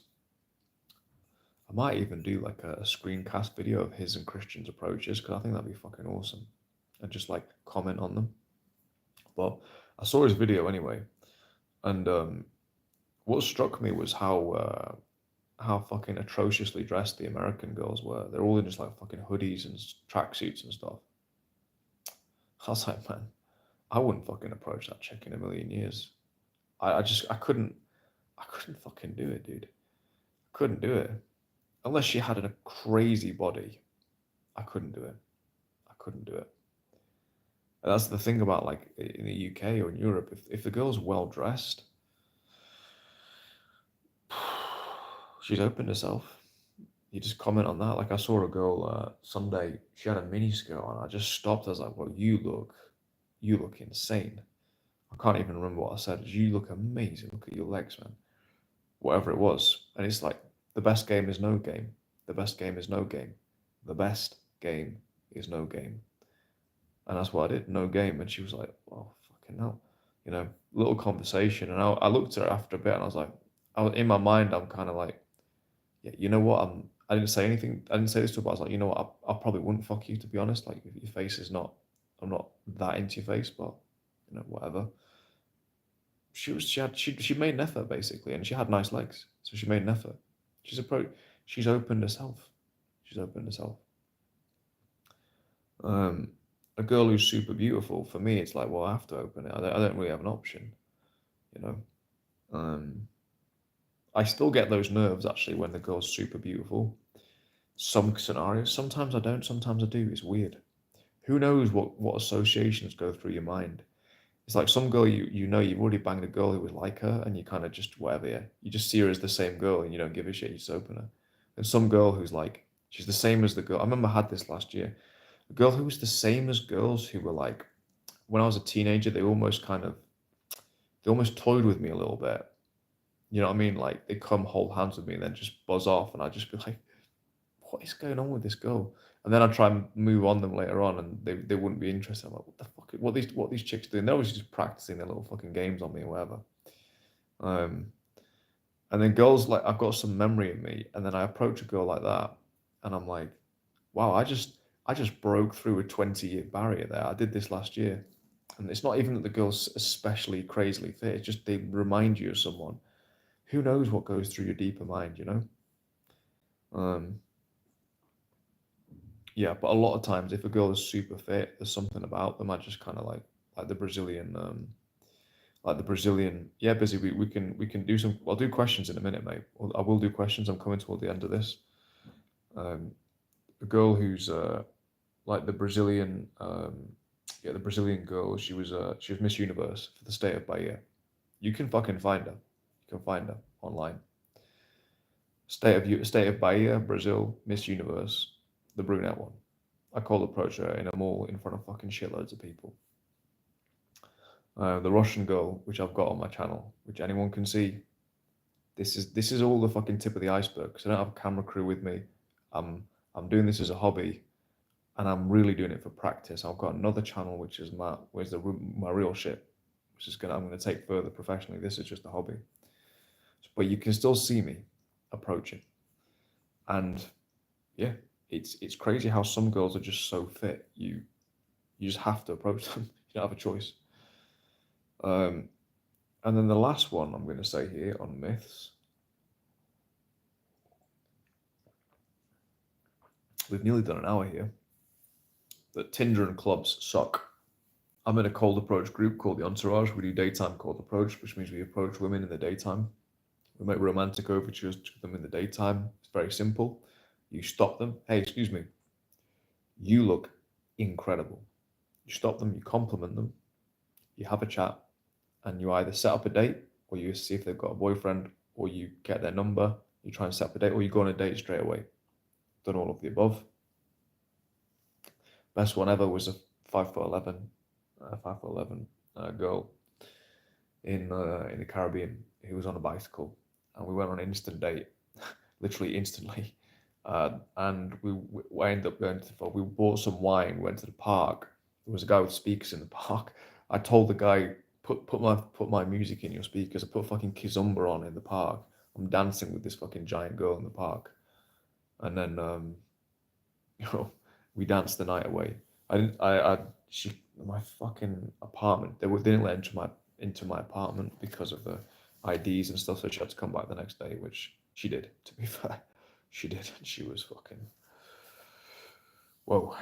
[SPEAKER 1] I might even do like a screencast video of his and Christian's approaches because I think that'd be fucking awesome. And just like comment on them. But I saw his video anyway, and what struck me was how fucking atrociously dressed the American girls were. They're all in just like fucking hoodies and tracksuits and stuff. I was like, man, I wouldn't fucking approach that chick in a million years. I couldn't fucking do it, dude. I couldn't do it unless she had a crazy body. I couldn't do it. I couldn't do it. And that's the thing about like in the UK or in Europe. If the girl's well dressed, she's opened herself. You just comment on that. Like I saw a girl Sunday. She had a mini skirt on. I just stopped. I was like, "Well, you look insane." I can't even remember what I said. You look amazing. Look at your legs, man. Whatever it was, and it's like the best game is no game. The best game is no game. The best game is no game. And that's what I did. No game. And she was like, "Well, fucking hell," Little conversation. And I looked at her after a bit, and I was like, in my mind, I'm kind of like, yeah, you know what? I didn't say anything. I didn't say this to her, but I was like, you know what? I probably wouldn't fuck you, to be honest. Like, if your face is not, I'm not that into your face, but whatever. She made an effort basically, and she had nice legs, so she made an effort. She's opened herself. She's opened herself. Um, a girl who's super beautiful, for me, it's like, well, I have to open it. I don't really have an option, you know. Um, I still get those nerves actually when the girl's super beautiful. Some scenarios, sometimes I don't, sometimes I do. It's weird. Who knows what associations go through your mind? It's like some girl you've already banged a girl who was like her, and you kind of just whatever, yeah. You just see her as the same girl, and you don't give a shit. You just open her. And some girl who's like she's the same as the girl. I remember I had this last year. A girl who was the same as girls who were like when I was a teenager. They almost toyed with me a little bit. You know what I mean? Like they come hold hands with me and then just buzz off, and I'd just be like, "What is going on with this girl?" And then I'd try and move on them later on, and they wouldn't be interested. I'm like, "What the fuck? What these chicks doing? They're always just practicing their little fucking games on me or whatever." Um, and then girls like I've got some memory in me, and then I approach a girl like that, and I'm like, "Wow, I just broke through a 20-year barrier there. I did this last year." And it's not even that the girl's especially crazily fit. It's just they remind you of someone. Who knows what goes through your deeper mind, you know? Um, yeah, but a lot of times, if a girl is super fit, there's something about them. I just kind of like the Brazilian, Yeah, busy. We can do some. I'll do questions in a minute, mate. I will do questions. I'm coming toward the end of this. Um, a girl who's like the Brazilian, yeah, the Brazilian girl. She was Miss Universe for the state of Bahia. You can fucking find her. You can find her online. State of Bahia, Brazil, Miss Universe, the brunette one. I called approach her in a mall in front of fucking shitloads of people. The Russian girl, which I've got on my channel, which anyone can see. This is all the fucking tip of the iceberg. Because I don't have a camera crew with me. I'm I'm doing this as a hobby, and I'm really doing it for practice. I've got another channel which is my real shit, which is I'm gonna take further professionally. This is just a hobby, but you can still see me approaching, and yeah, it's crazy how some girls are just so fit. You just have to approach them. You don't have a choice. Um, and then the last one I'm going to say here on myths. We've nearly done an hour here. That Tinder and clubs suck. I'm in a cold approach group called the Entourage. We do daytime cold approach, which means we approach women in the daytime. We make romantic overtures to them in the daytime. It's very simple. You stop them. Hey, excuse me. You look incredible. You stop them, you compliment them, you have a chat, and you either set up a date, or you see if they've got a boyfriend, or you get their number, you try and set up a date, or you go on a date straight away. Done all of the above. Best one ever was a 5'11", 5'11" girl in the Caribbean who was on a bicycle, and we went on an instant date, literally instantly. And we ended up going we bought some wine, went to the park. There was a guy with speakers in the park. I told the guy, put my music in your speakers. I put fucking Kizomba on in the park. I'm dancing with this fucking giant girl in the park, and then you know, we danced the night away. I didn't. She, my fucking apartment. They didn't let into my apartment because of the IDs and stuff. So she had to come back the next day, which she did. To be fair, she did. And she was fucking. Whoa.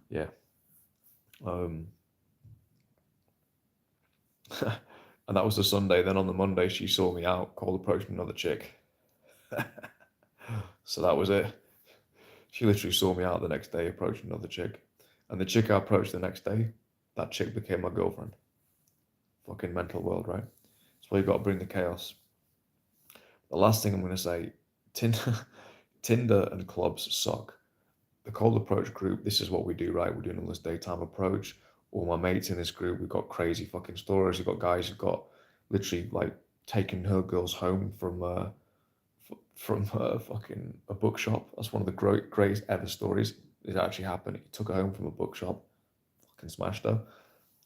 [SPEAKER 1] Yeah. Um. And that was the Sunday. Then on the Monday, she saw me out, called approached another chick. So that was it. She literally saw me out the next day, approached another chick. And the chick I approached the next day, that chick became my girlfriend. Fucking mental world, right? That's why you got to bring the chaos. The last thing I'm going to say, Tinder, Tinder and clubs suck. The cold approach group, this is what we do, right? We're doing all this daytime approach. All my mates in this group, we've got crazy fucking stories. We've got guys who've got literally like taken her girls home from fucking a bookshop. That's one of the greatest ever stories. It actually happened. He took her home from a bookshop, fucking smashed her.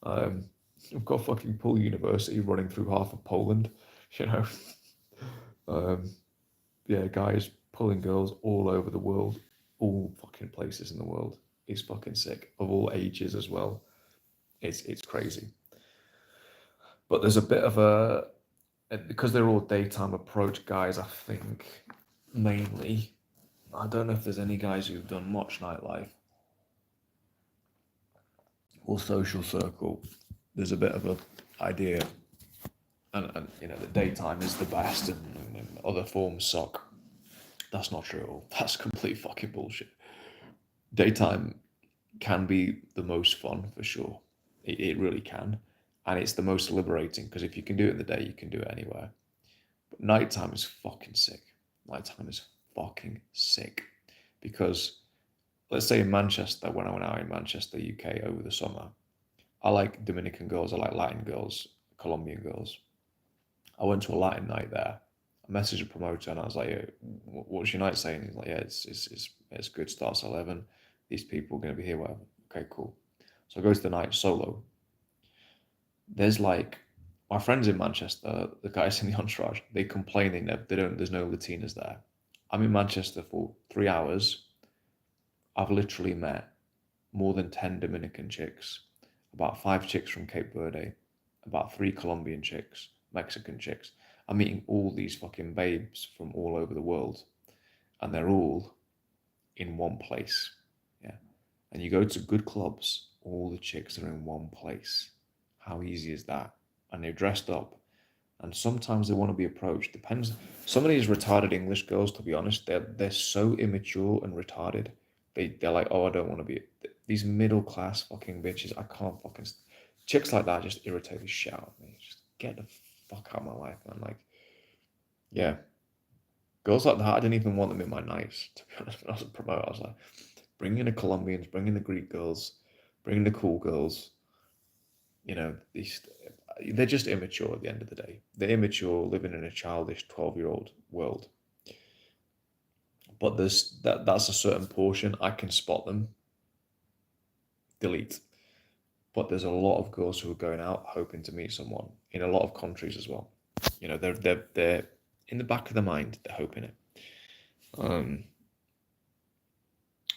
[SPEAKER 1] Um, we've got fucking Poole University running through half of Poland, you know. Um, yeah, guys pulling girls all over the world, all fucking places in the world. It's fucking sick, of all ages as well. It's crazy. But there's a bit of a, because they're all daytime approach guys, I think, mainly. I don't know if there's any guys who've done much nightlife or social circle. There's a bit of a idea, and you know, the daytime is the best, and other forms suck. That's not true at all. That's complete fucking bullshit. Daytime can be the most fun for sure. It really can, and it's the most liberating because if you can do it in the day, you can do it anywhere. But nighttime is fucking sick. Nighttime is fucking sick because let's say in Manchester, when I went out in Manchester, UK over the summer, I like Dominican girls, I like Latin girls, Colombian girls. I went to a Latin night there. I messaged a promoter and I was like, "Yeah, what's your night saying?" He's like, "Yeah, it's good. Starts at 11. These people are going to be here, whatever." Okay, cool. So I go to the night solo. There's like my friends in Manchester, the guys in the entourage, they complain they don't. There's no Latinas there. I'm in Manchester for 3 hours. I've literally met more than 10 Dominican chicks, about 5 chicks from Cape Verde, about 3 Colombian chicks, Mexican chicks. I'm meeting all these fucking babes from all over the world, and they're all in one place. Yeah. And you go to good clubs, all the chicks are in one place. How easy is that? And they're dressed up. And sometimes they want to be approached. Depends. Some of these retarded English girls, to be honest, they're so immature and retarded. They're like, oh, I don't want to be these middle class fucking bitches. I can't fucking chicks like that just irritate the shit out of me. Just get the fuck out of my life, man. Like, yeah, girls like that, I didn't even want them in my nights. To be honest, when I was a promoter, I was like, bring in the Colombians, bring in the Greek girls, bring in the cool girls. You know, they're just immature at the end of the day. They're immature, living in a childish 12-year-old world. But that's a certain portion. I can spot them. Delete. But there's a lot of girls who are going out hoping to meet someone in a lot of countries as well. You know, they're in the back of their mind, they're hoping it. Um,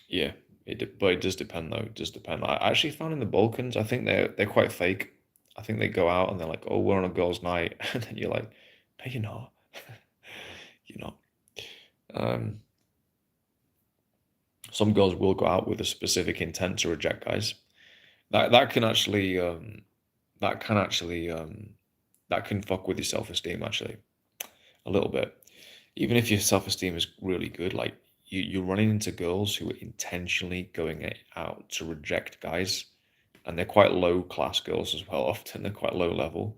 [SPEAKER 1] yeah, but it does depend though. It does depend. I actually found in the Balkans, I think they're quite fake. I think they go out and they're like, "Oh, we're on a girls' night," and then you're like, "No, you're not. You're not." Um, some girls will go out with a specific intent to reject guys. That can actually that can actually that can fuck with your self-esteem actually a little bit. Even if your self-esteem is really good, like you're running into girls who are intentionally going out to reject guys, and they're quite low class girls as well. Often they're quite low level.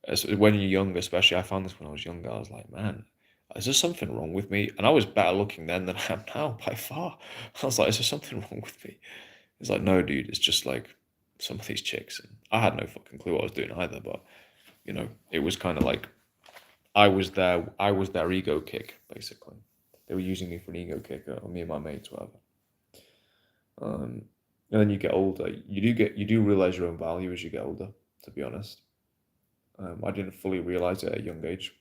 [SPEAKER 1] As when you're young, especially, I found this when I was younger. I was like, man, is there something wrong with me? And I was better looking then than I am now by far. I was like, is there something wrong with me? It's like, no, dude, it's just like some of these chicks. And I had no fucking clue what I was doing either, but you know, it was kind of like I was their ego kick, basically. They were using me for an ego kick, or me and my mates, whatever. And then you get older, you do realize your own value as you get older, to be honest. I didn't fully realize it at a young age.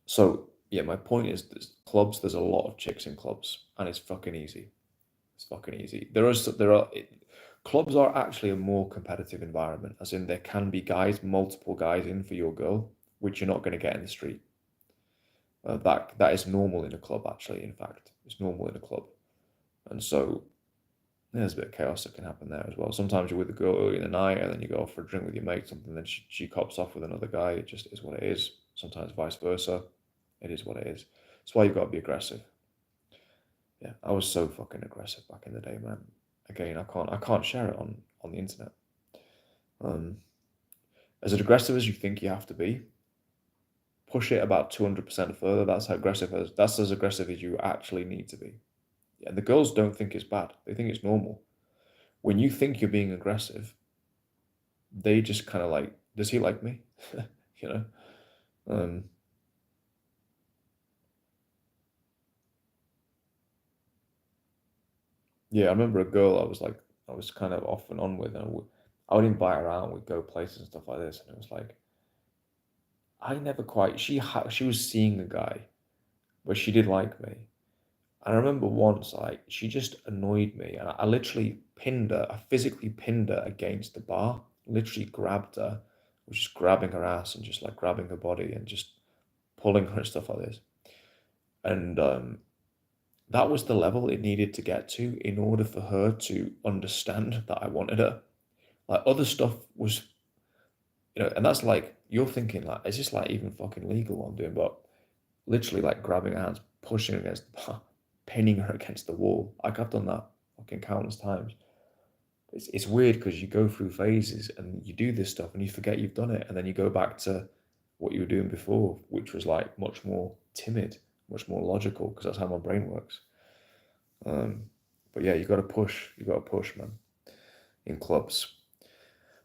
[SPEAKER 1] So yeah, my point is, there's a lot of chicks in clubs, and it's fucking easy. It's fucking easy. Clubs are actually a more competitive environment, as in there can be multiple guys in for your girl, which you're not going to get in the street. That is normal in a club, actually. In fact, it's normal in a club, and so there's a bit of chaos that can happen there as well. Sometimes you're with a girl early in the night, and then you go off for a drink with your mate, something, then she cops off with another guy. It just is what it is. Sometimes vice versa. It is what it is. That's why you've got to be aggressive. Yeah, I was so fucking aggressive back in the day, man. Again, I can't share it on the internet. Um, as aggressive as you think you have to be, push it about 200% further. That's as aggressive as you actually need to be. Yeah, the girls don't think it's bad. They think it's normal. When you think you're being aggressive, they just kind of like, does he like me? You know? Um, yeah, I remember a girl I was kind of off and on with, and I would invite her out, we'd go places and stuff like this, and it was like, I never quite, she was seeing a guy, but she did like me. And I remember once, like, she just annoyed me, and I literally pinned her. I physically pinned her against the bar. Literally grabbed her, was just grabbing her ass and just like grabbing her body and just pulling her and stuff like this. And that was the level it needed to get to in order for her to understand that I wanted her. Like other stuff was, you know, and that's like you're thinking like, is this like even fucking legal what I'm doing? But literally like grabbing her hands, pushing her against the bar, pinning her against the wall. Like I've done that fucking countless times. It's weird because you go through phases and you do this stuff and you forget you've done it, and then you go back to what you were doing before, which was like much more timid, much more logical, because that's how my brain works. Um, but yeah, you got to push, man, in clubs.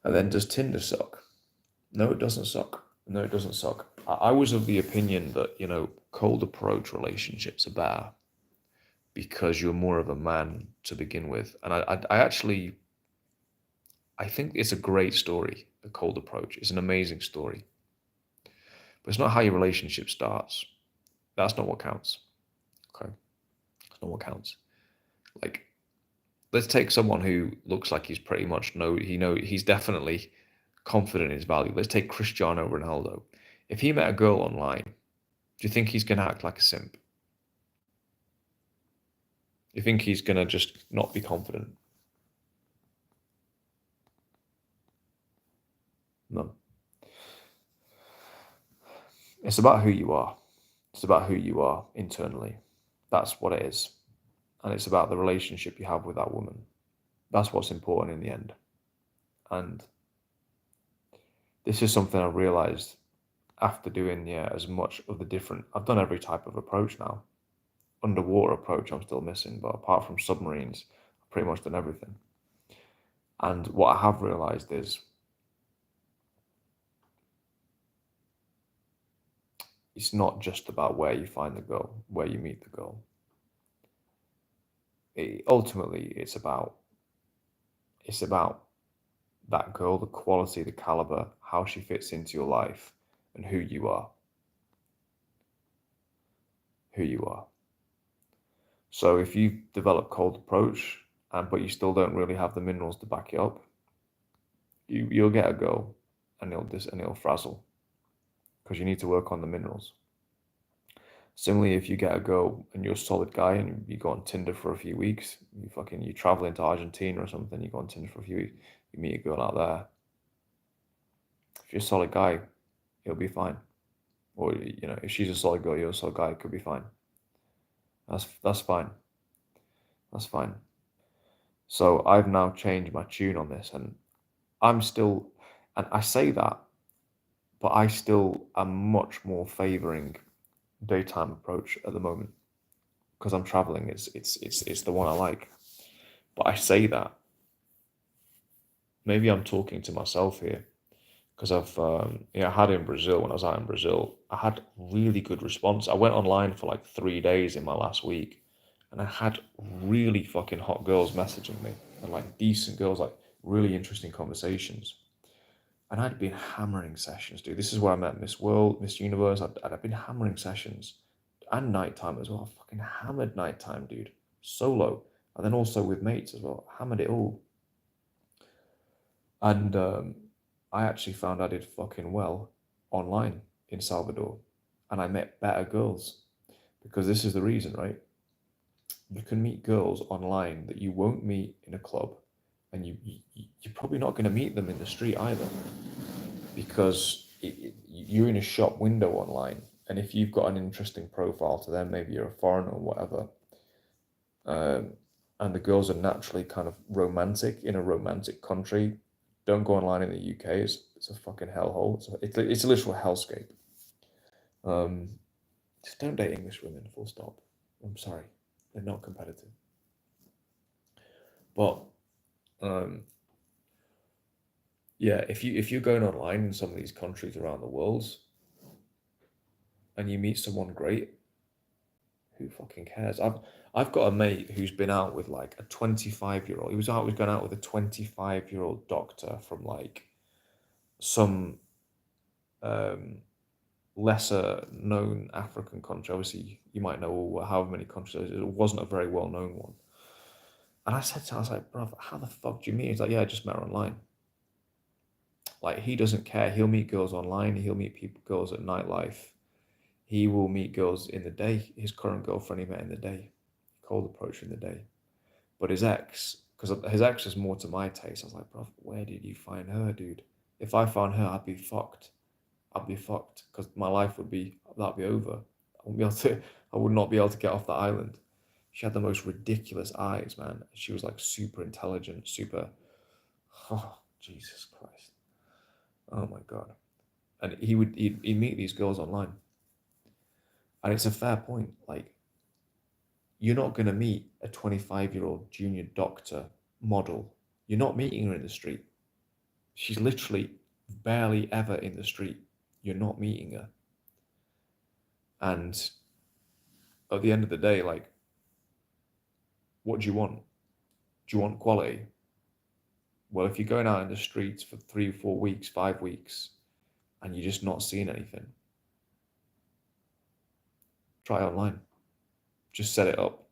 [SPEAKER 1] And then does Tinder suck? No, it doesn't suck. No, it doesn't suck. I was of the opinion that, you know, cold approach relationships are better because you're more of a man to begin with. And I actually, I think it's a great story, the cold approach. It's an amazing story. But it's not how your relationship starts. That's not what counts. Okay? That's not what counts. Like, let's take someone who looks like he's pretty much he's definitely confident in his value. Let's take Cristiano Ronaldo. If he met a girl online, do you think he's going to act like a simp? You think he's going to just not be confident? No. It's about who you are. It's about who you are internally. That's what it is. And it's about the relationship you have with that woman. That's what's important in the end. And this is something I realized after doing as much of the different. I've done every type of approach now. Underwater approach I'm still missing, but apart from submarines, I've pretty much done everything. And what I have realized is it's not just about where you find the girl, where you meet the girl. Ultimately, it's about that girl, the quality, the caliber, how she fits into your life, and who you are. Who you are. So if you develop cold approach, but you still don't really have the minerals to back it up, you'll get a girl, and it'll frazzle, because you need to work on the minerals. Similarly, if you get a girl and you're a solid guy and you go on Tinder for a few weeks, you travel into Argentina or something, you go on Tinder for a few weeks, you meet a girl out there. If you're a solid guy, it'll be fine. Or if she's a solid girl, you're a solid guy, it could be fine. That's fine. That's fine. So I've now changed my tune on this, and I'm still, and I say that, but I still am much more favoring daytime approach at the moment, because I'm traveling. It's the one I like. But I say that, maybe I'm talking to myself here, because I had in Brazil, when I was out in Brazil, I had really good response. I went online for like 3 days in my last week, and I had really fucking hot girls messaging me, and like decent girls, like really interesting conversations. And I'd been hammering sessions, dude. This is where I met Miss World, Miss Universe. I'd been hammering sessions, and nighttime as well. I fucking hammered nighttime, dude. Solo, and then also with mates as well. Hammered it all. And I actually found I did fucking well online in Salvador, and I met better girls, because this is the reason, right? You can meet girls online that you won't meet in a club, and you're probably not going to meet them in the street either, because you're in a shop window online, and if you've got an interesting profile to them, maybe you're a foreigner or whatever, and the girls are naturally kind of romantic in a romantic country. Don't go online in the UK. It's a fucking hellhole. It's a literal hellscape. Just don't date English women. Full stop. I'm sorry, they're not competitive. But yeah, if you're going online in some of these countries around the world, and you meet someone great, who fucking cares? I've got a mate who's been out with like a 25-year-old. He was going out with a 25-year-old doctor from like some lesser known African country. Obviously, you might know however many countries. It wasn't a very well known one. And I said to him, I was like, bro, how the fuck do you meet? He's like, yeah, I just met her online. Like, he doesn't care. He'll meet girls online. He'll meet girls at nightlife. He will meet girls in the day. His current girlfriend he met in the day. Cold approach in the day. But his ex, because his ex is more to my taste. I was like, bro, where did you find her, dude? If I found her, I'd be fucked. I'd be fucked, because my life that'd be over. I would not be able to get off the island. She had the most ridiculous eyes, man. She was like super intelligent, oh, Jesus Christ. Oh my God. And he'd meet these girls online. And it's a fair point. Like, you're not going to meet a 25-year-old junior doctor model. You're not meeting her in the street. She's literally barely ever in the street. You're not meeting her. And at the end of the day, like, what do you want? Do you want quality? Well, if you're going out in the streets for 3, 4 weeks, 5 weeks, and you're just not seeing anything, try online. Just set it up.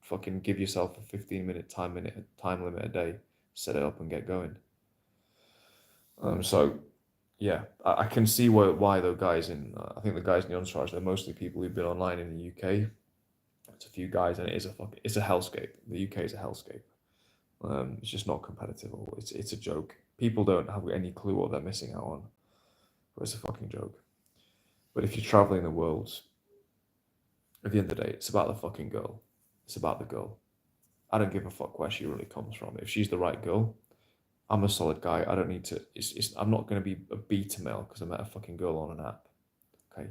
[SPEAKER 1] Fucking give yourself a 15-minute time limit a day. Set it up and get going. So yeah, I can see why the guys I think the guys in the entourage, they're mostly people who've been online in the UK. It's a few guys, and it's a hellscape. The UK is a hellscape. It's just not competitive. It's a joke. People don't have any clue what they're missing out on. But it's a fucking joke. But if you're traveling the world, at the end of the day, it's about the fucking girl. It's about the girl. I don't give a fuck where she really comes from. If she's the right girl, I'm a solid guy. I don't need to. I'm not going to be a beta male because I met a fucking girl on an app. Okay.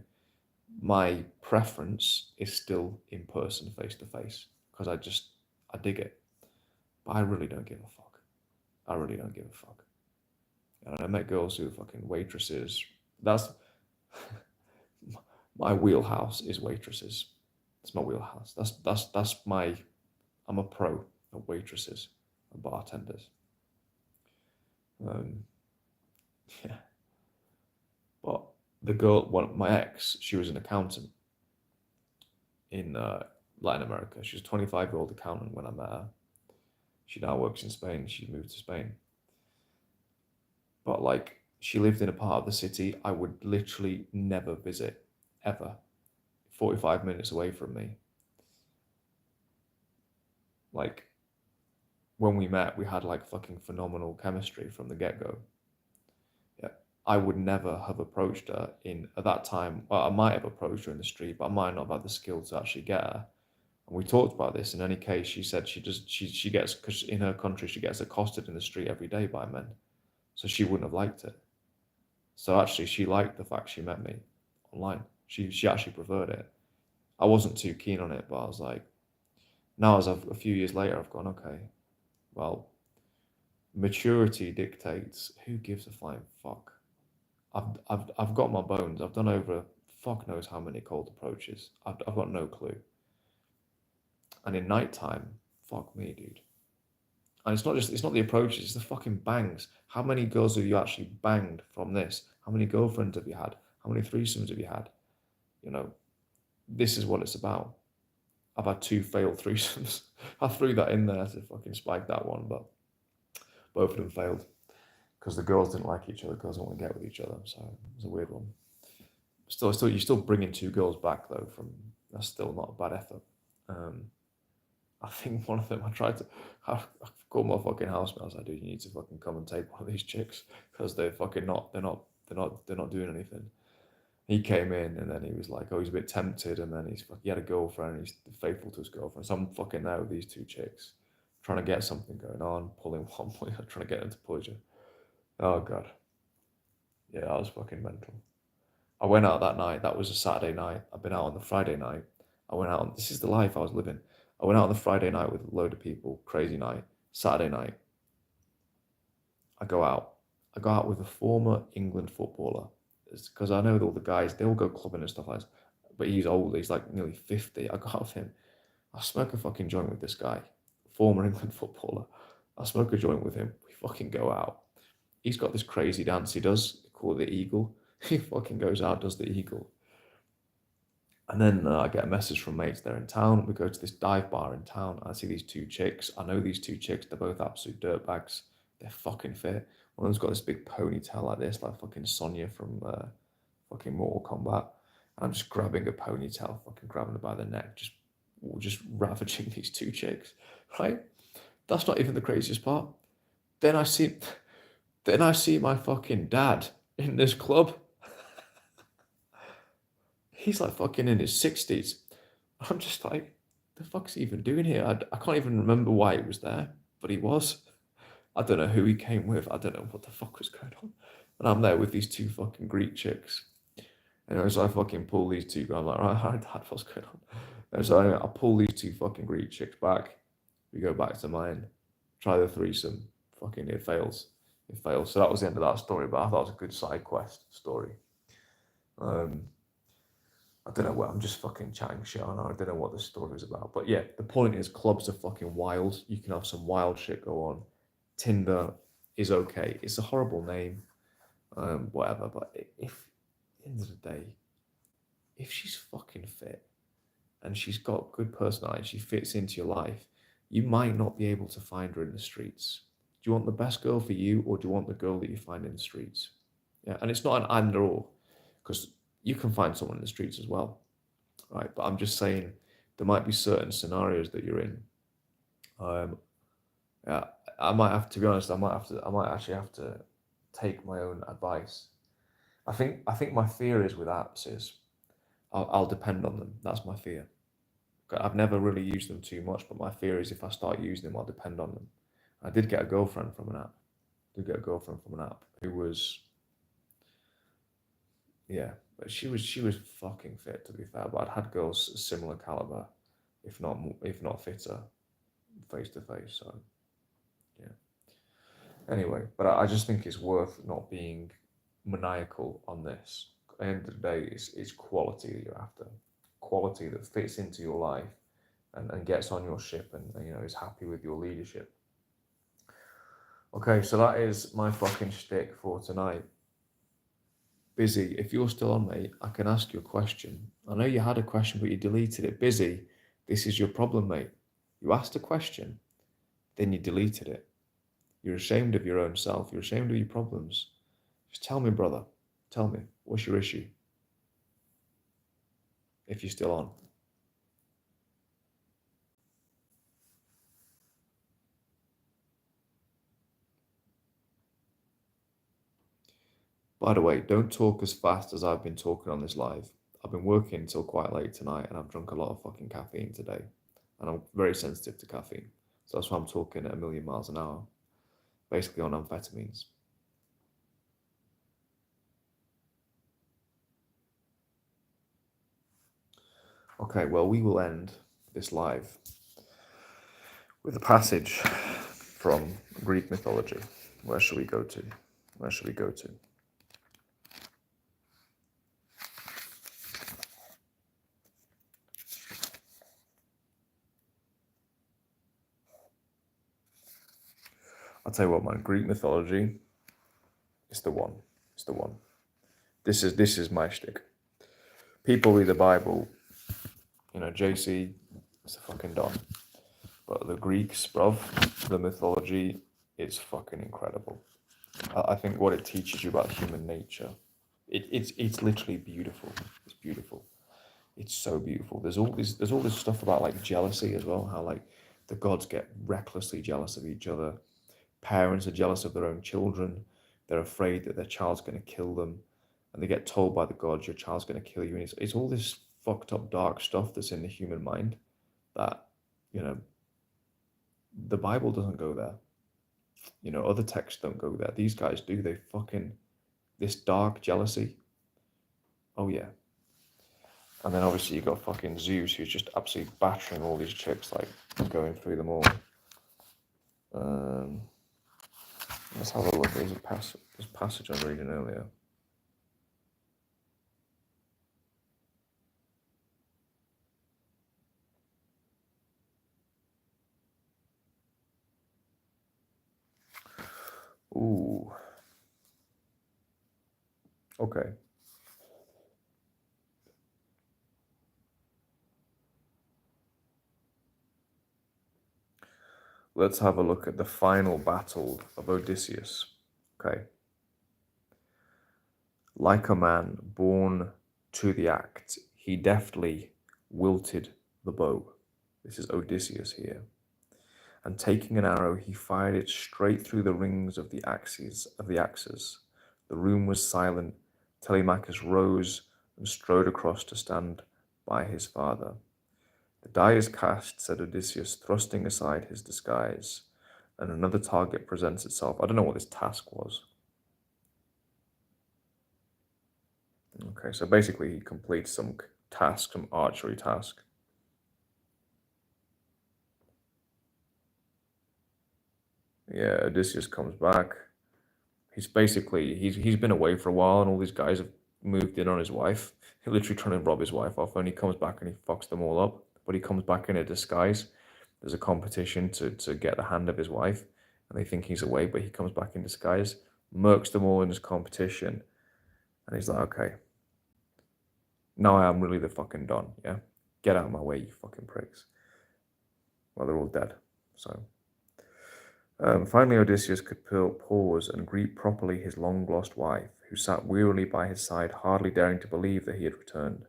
[SPEAKER 1] My preference is still in person, face to face, because I dig it. But I really don't give a fuck. I really don't give a fuck. And I met girls who are fucking waitresses. That's my wheelhouse is waitresses. It's my wheelhouse. That's my. I'm a pro at waitresses and bartenders. Um, yeah. But the girl, my ex, she was an accountant in Latin America. She was a 25-year-old accountant when I met her. She now works in Spain. She moved to Spain. But like, she lived in a part of the city I would literally never visit, ever. 45 minutes away from me. Like, when we met, we had like fucking phenomenal chemistry from the get-go. Yeah, I would never have approached her at that time. Well, I might have approached her in the street, but I might not have had the skill to actually get her. And we talked about this. In any case, she said she gets, because in her country she gets accosted in the street every day by men, so she wouldn't have liked it. So actually, she liked the fact she met me online. She actually preferred it. I wasn't too keen on it, but I was like, now as a few years later, I've gone, okay, well, maturity dictates. Who gives a flying fuck? I've got my bones. I've done over fuck knows how many cold approaches. I've got no clue. And in nighttime, fuck me, dude. And it's not the approaches, it's the fucking bangs. How many girls have you actually banged from this? How many girlfriends have you had? How many threesomes have you had? You know, this is what it's about. I've had 2 failed threesomes. I threw that in there to fucking spike that one, but both of them failed because the girls didn't like each other. Girls don't want to get with each other, so it was a weird one. Still, you're still bringing 2 girls back though. That's still not a bad effort. I think one of them I called my fucking housemate. I was like, dude, you need to fucking come and take one of these chicks because they're fucking not. They're not doing anything. He came in and then he was like, oh, he's a bit tempted, and then he had a girlfriend. And he's faithful to his girlfriend. So I'm fucking there with these 2 chicks, trying to get something going on, pulling one point, trying to get them to pull each other. Oh god, yeah, I was fucking mental. I went out that night. That was a Saturday night. I've been out on the Friday night. I went out. This is the life I was living. I went out on the Friday night with a load of people. Crazy night. Saturday night, I go out. I go out with a former England footballer. Because I know all the guys, they all go clubbing and stuff like that. But he's old. He's like nearly 50. I go out with him. I smoke a fucking joint with this guy, former England footballer. I smoke a joint with him. We fucking go out. He's got this crazy dance he does called the Eagle. He fucking goes out, does the Eagle. And then I get a message from mates there in town. We go to this dive bar in town. I see these 2 chicks. I know these 2 chicks. They're both absolute dirtbags. They're fucking fit. One of them's got this big ponytail like this, like fucking Sonya from fucking Mortal Kombat. I'm just grabbing a ponytail, fucking grabbing her by the neck, just ravaging these 2 chicks. Right? That's not even the craziest part. Then I see my fucking dad in this club. He's like fucking in his 60s. I'm just like, the fuck's he even doing here? I can't even remember why he was there, but he was. I don't know who he came with. I don't know what the fuck was going on. And I'm there with these 2 fucking Greek chicks. And so I fucking pull these 2, I'm like, right, dad, what's going on? And so anyway, I pull these 2 fucking Greek chicks back. We go back to mine, try the threesome. Fucking it fails. It fails. So that was the end of that story, but I thought it was a good side quest story. I don't know what, I'm just fucking chatting shit on. I don't know what this story is about. But yeah, the point is clubs are fucking wild. You can have some wild shit go on. Tinder is okay. It's a horrible name, whatever. But if, at the end of the day, if she's fucking fit and she's got good personality, she fits into your life, you might not be able to find her in the streets. Do you want the best girl for you, or do you want the girl that you find in the streets? Yeah, and it's not an either or, because you can find someone in the streets as well, right? But I'm just saying there might be certain scenarios that you're in. Yeah, I might have to be honest. I might actually have to take my own advice I think my fear is with apps is I'll depend on them. That's my fear. I've never really used them too much, but my fear is if I start using them, I'll depend on them. I did get a girlfriend from an app. Did get a girlfriend from an app who was, yeah, but she was fucking fit, to be fair. But I'd had girls similar caliber, if not fitter, face to face. So yeah. Anyway, but I just think it's worth not being maniacal on this. At the end of the day, it's quality that you're after, quality that fits into your life and gets on your ship and is happy with your leadership. Okay, so that is my fucking shtick for tonight. Busy, if you're still on, mate, I can ask you a question. I know you had a question, but you deleted it. Busy, this is your problem, mate. You asked a question, then you deleted it. You're ashamed of your own self. You're ashamed of your problems. Just tell me, brother. Tell me, what's your issue? If you're still on. By the way, don't talk as fast as I've been talking on this live. I've been working until quite late tonight and I've drunk a lot of fucking caffeine today. And I'm very sensitive to caffeine. So that's why I'm talking at a million miles an hour, basically on amphetamines. Okay, well, we will end this live with a passage from Greek mythology. Where shall we go to? Where shall we go to? I'll tell you what, man, Greek mythology is the one. It's the one. This is my shtick. People read the Bible, JC is the fucking Don. But the Greeks, bruv, the mythology is fucking incredible. I think what it teaches you about human nature, it's literally beautiful. It's beautiful. It's so beautiful. There's all this stuff about like jealousy as well, how like the gods get recklessly jealous of each other. Parents are jealous of their own children. They're afraid that their child's going to kill them. And they get told by the gods, your child's going to kill you. And it's all this fucked up dark stuff that's in the human mind that, the Bible doesn't go there. Other texts don't go there. These guys do. They fucking, this dark jealousy. Oh yeah. And then obviously you got fucking Zeus, who's just absolutely battering all these chicks, like going through them all. Let's have a look. There's this passage I was reading earlier. Ooh. Okay. Let's have a look at the final battle of Odysseus. Okay. Like a man born to the act, he deftly wilted the bow. This is Odysseus here. And taking an arrow, he fired it straight through the rings of the axes. The room was silent. Telemachus rose and strode across to stand by his father. The die is cast, said Odysseus, thrusting aside his disguise, and another target presents itself. I don't know what this task was. Okay, so basically he completes some task, some archery task. Yeah, Odysseus comes back. He's been away for a while, and all these guys have moved in on his wife. He's literally trying to rob his wife off, and he comes back and he fucks them all up. But he comes back in a disguise. There's a competition to get the hand of his wife, and they think he's away, but he comes back in disguise, murks them all in this competition, and he's like, okay, now I am really the fucking Don, yeah? Get out of my way, you fucking pricks. Well, they're all dead, so... finally, Odysseus could pause and greet properly his long-lost wife, who sat wearily by his side, hardly daring to believe that he had returned.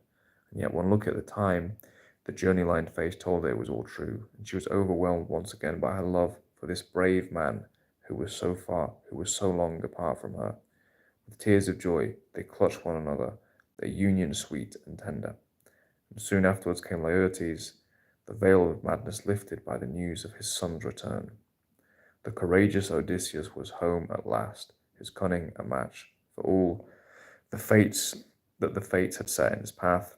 [SPEAKER 1] And yet one look at the time, the journey-lined face told her it was all true, and she was overwhelmed once again by her love for this brave man who was so long apart from her. With tears of joy, they clutched one another, their union sweet and tender. And soon afterwards came Laertes, the veil of madness lifted by the news of his son's return. The courageous Odysseus was home at last, his cunning a match for all the fates that the fates had set in his path.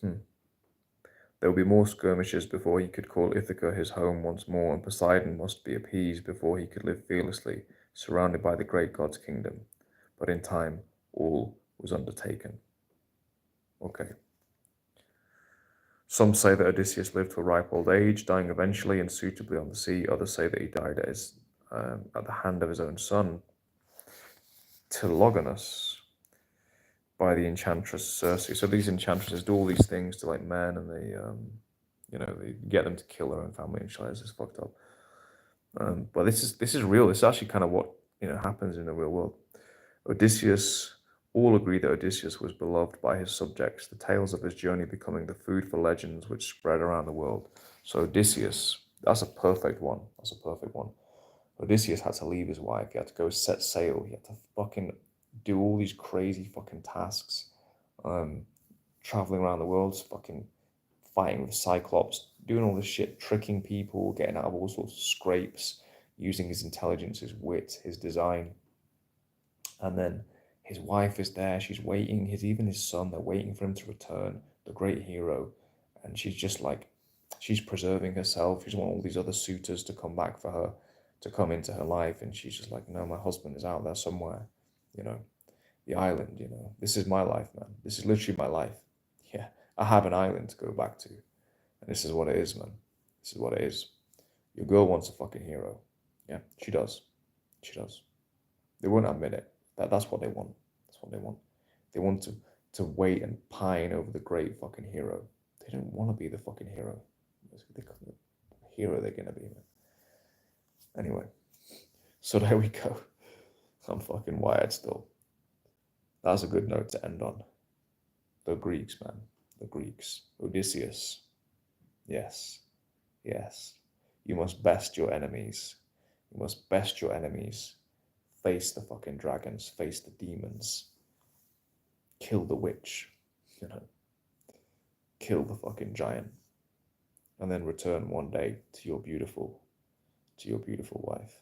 [SPEAKER 1] There would be more skirmishes before he could call Ithaca his home once more, and Poseidon must be appeased before he could live fearlessly, surrounded by the great god's kingdom. But in time, all was undertaken. Okay. Some say that Odysseus lived to a ripe old age, dying eventually and suitably on the sea. Others say that he died at the hand of his own son, Telegonus, by the enchantress Circe. So these enchantresses do all these things to like men, and they get them to kill their own family and shit. This is fucked up. But this is real. This is actually kind of what happens in the real world. Odysseus. All agree that Odysseus was beloved by his subjects, the tales of his journey becoming the food for legends which spread around the world. So Odysseus, that's a perfect one. Odysseus had to leave his wife. He had to go set sail. He had to fucking do all these crazy fucking tasks, traveling around the world, fucking fighting with Cyclops, doing all this shit, tricking people, getting out of all sorts of scrapes, using his intelligence, his wit, his design. And then his wife is there, she's waiting, even his son, they're waiting for him to return, the great hero. And she's just like, she's preserving herself. She doesn't want all these other suitors to come back for her, to come into her life. And she's just like, no, my husband is out there somewhere, the island, this is my life, man. This is literally my life. Yeah, I have an island to go back to. And this is what it is, man. This is what it is. Your girl wants a fucking hero. Yeah, she does. She does. They won't admit it. That's what they want. That's what they want. They want to wait and pine over the great fucking hero. They don't want to be the fucking hero. The hero they're gonna be. Anyway, so there we go. I'm fucking wired still. That's a good note to end on. The Greeks, man. The Greeks. Odysseus. Yes. Yes. You must best your enemies. You must best your enemies. Face the fucking dragons. Face the demons. Kill the witch. Kill the fucking giant. And then return one day to your beautiful wife.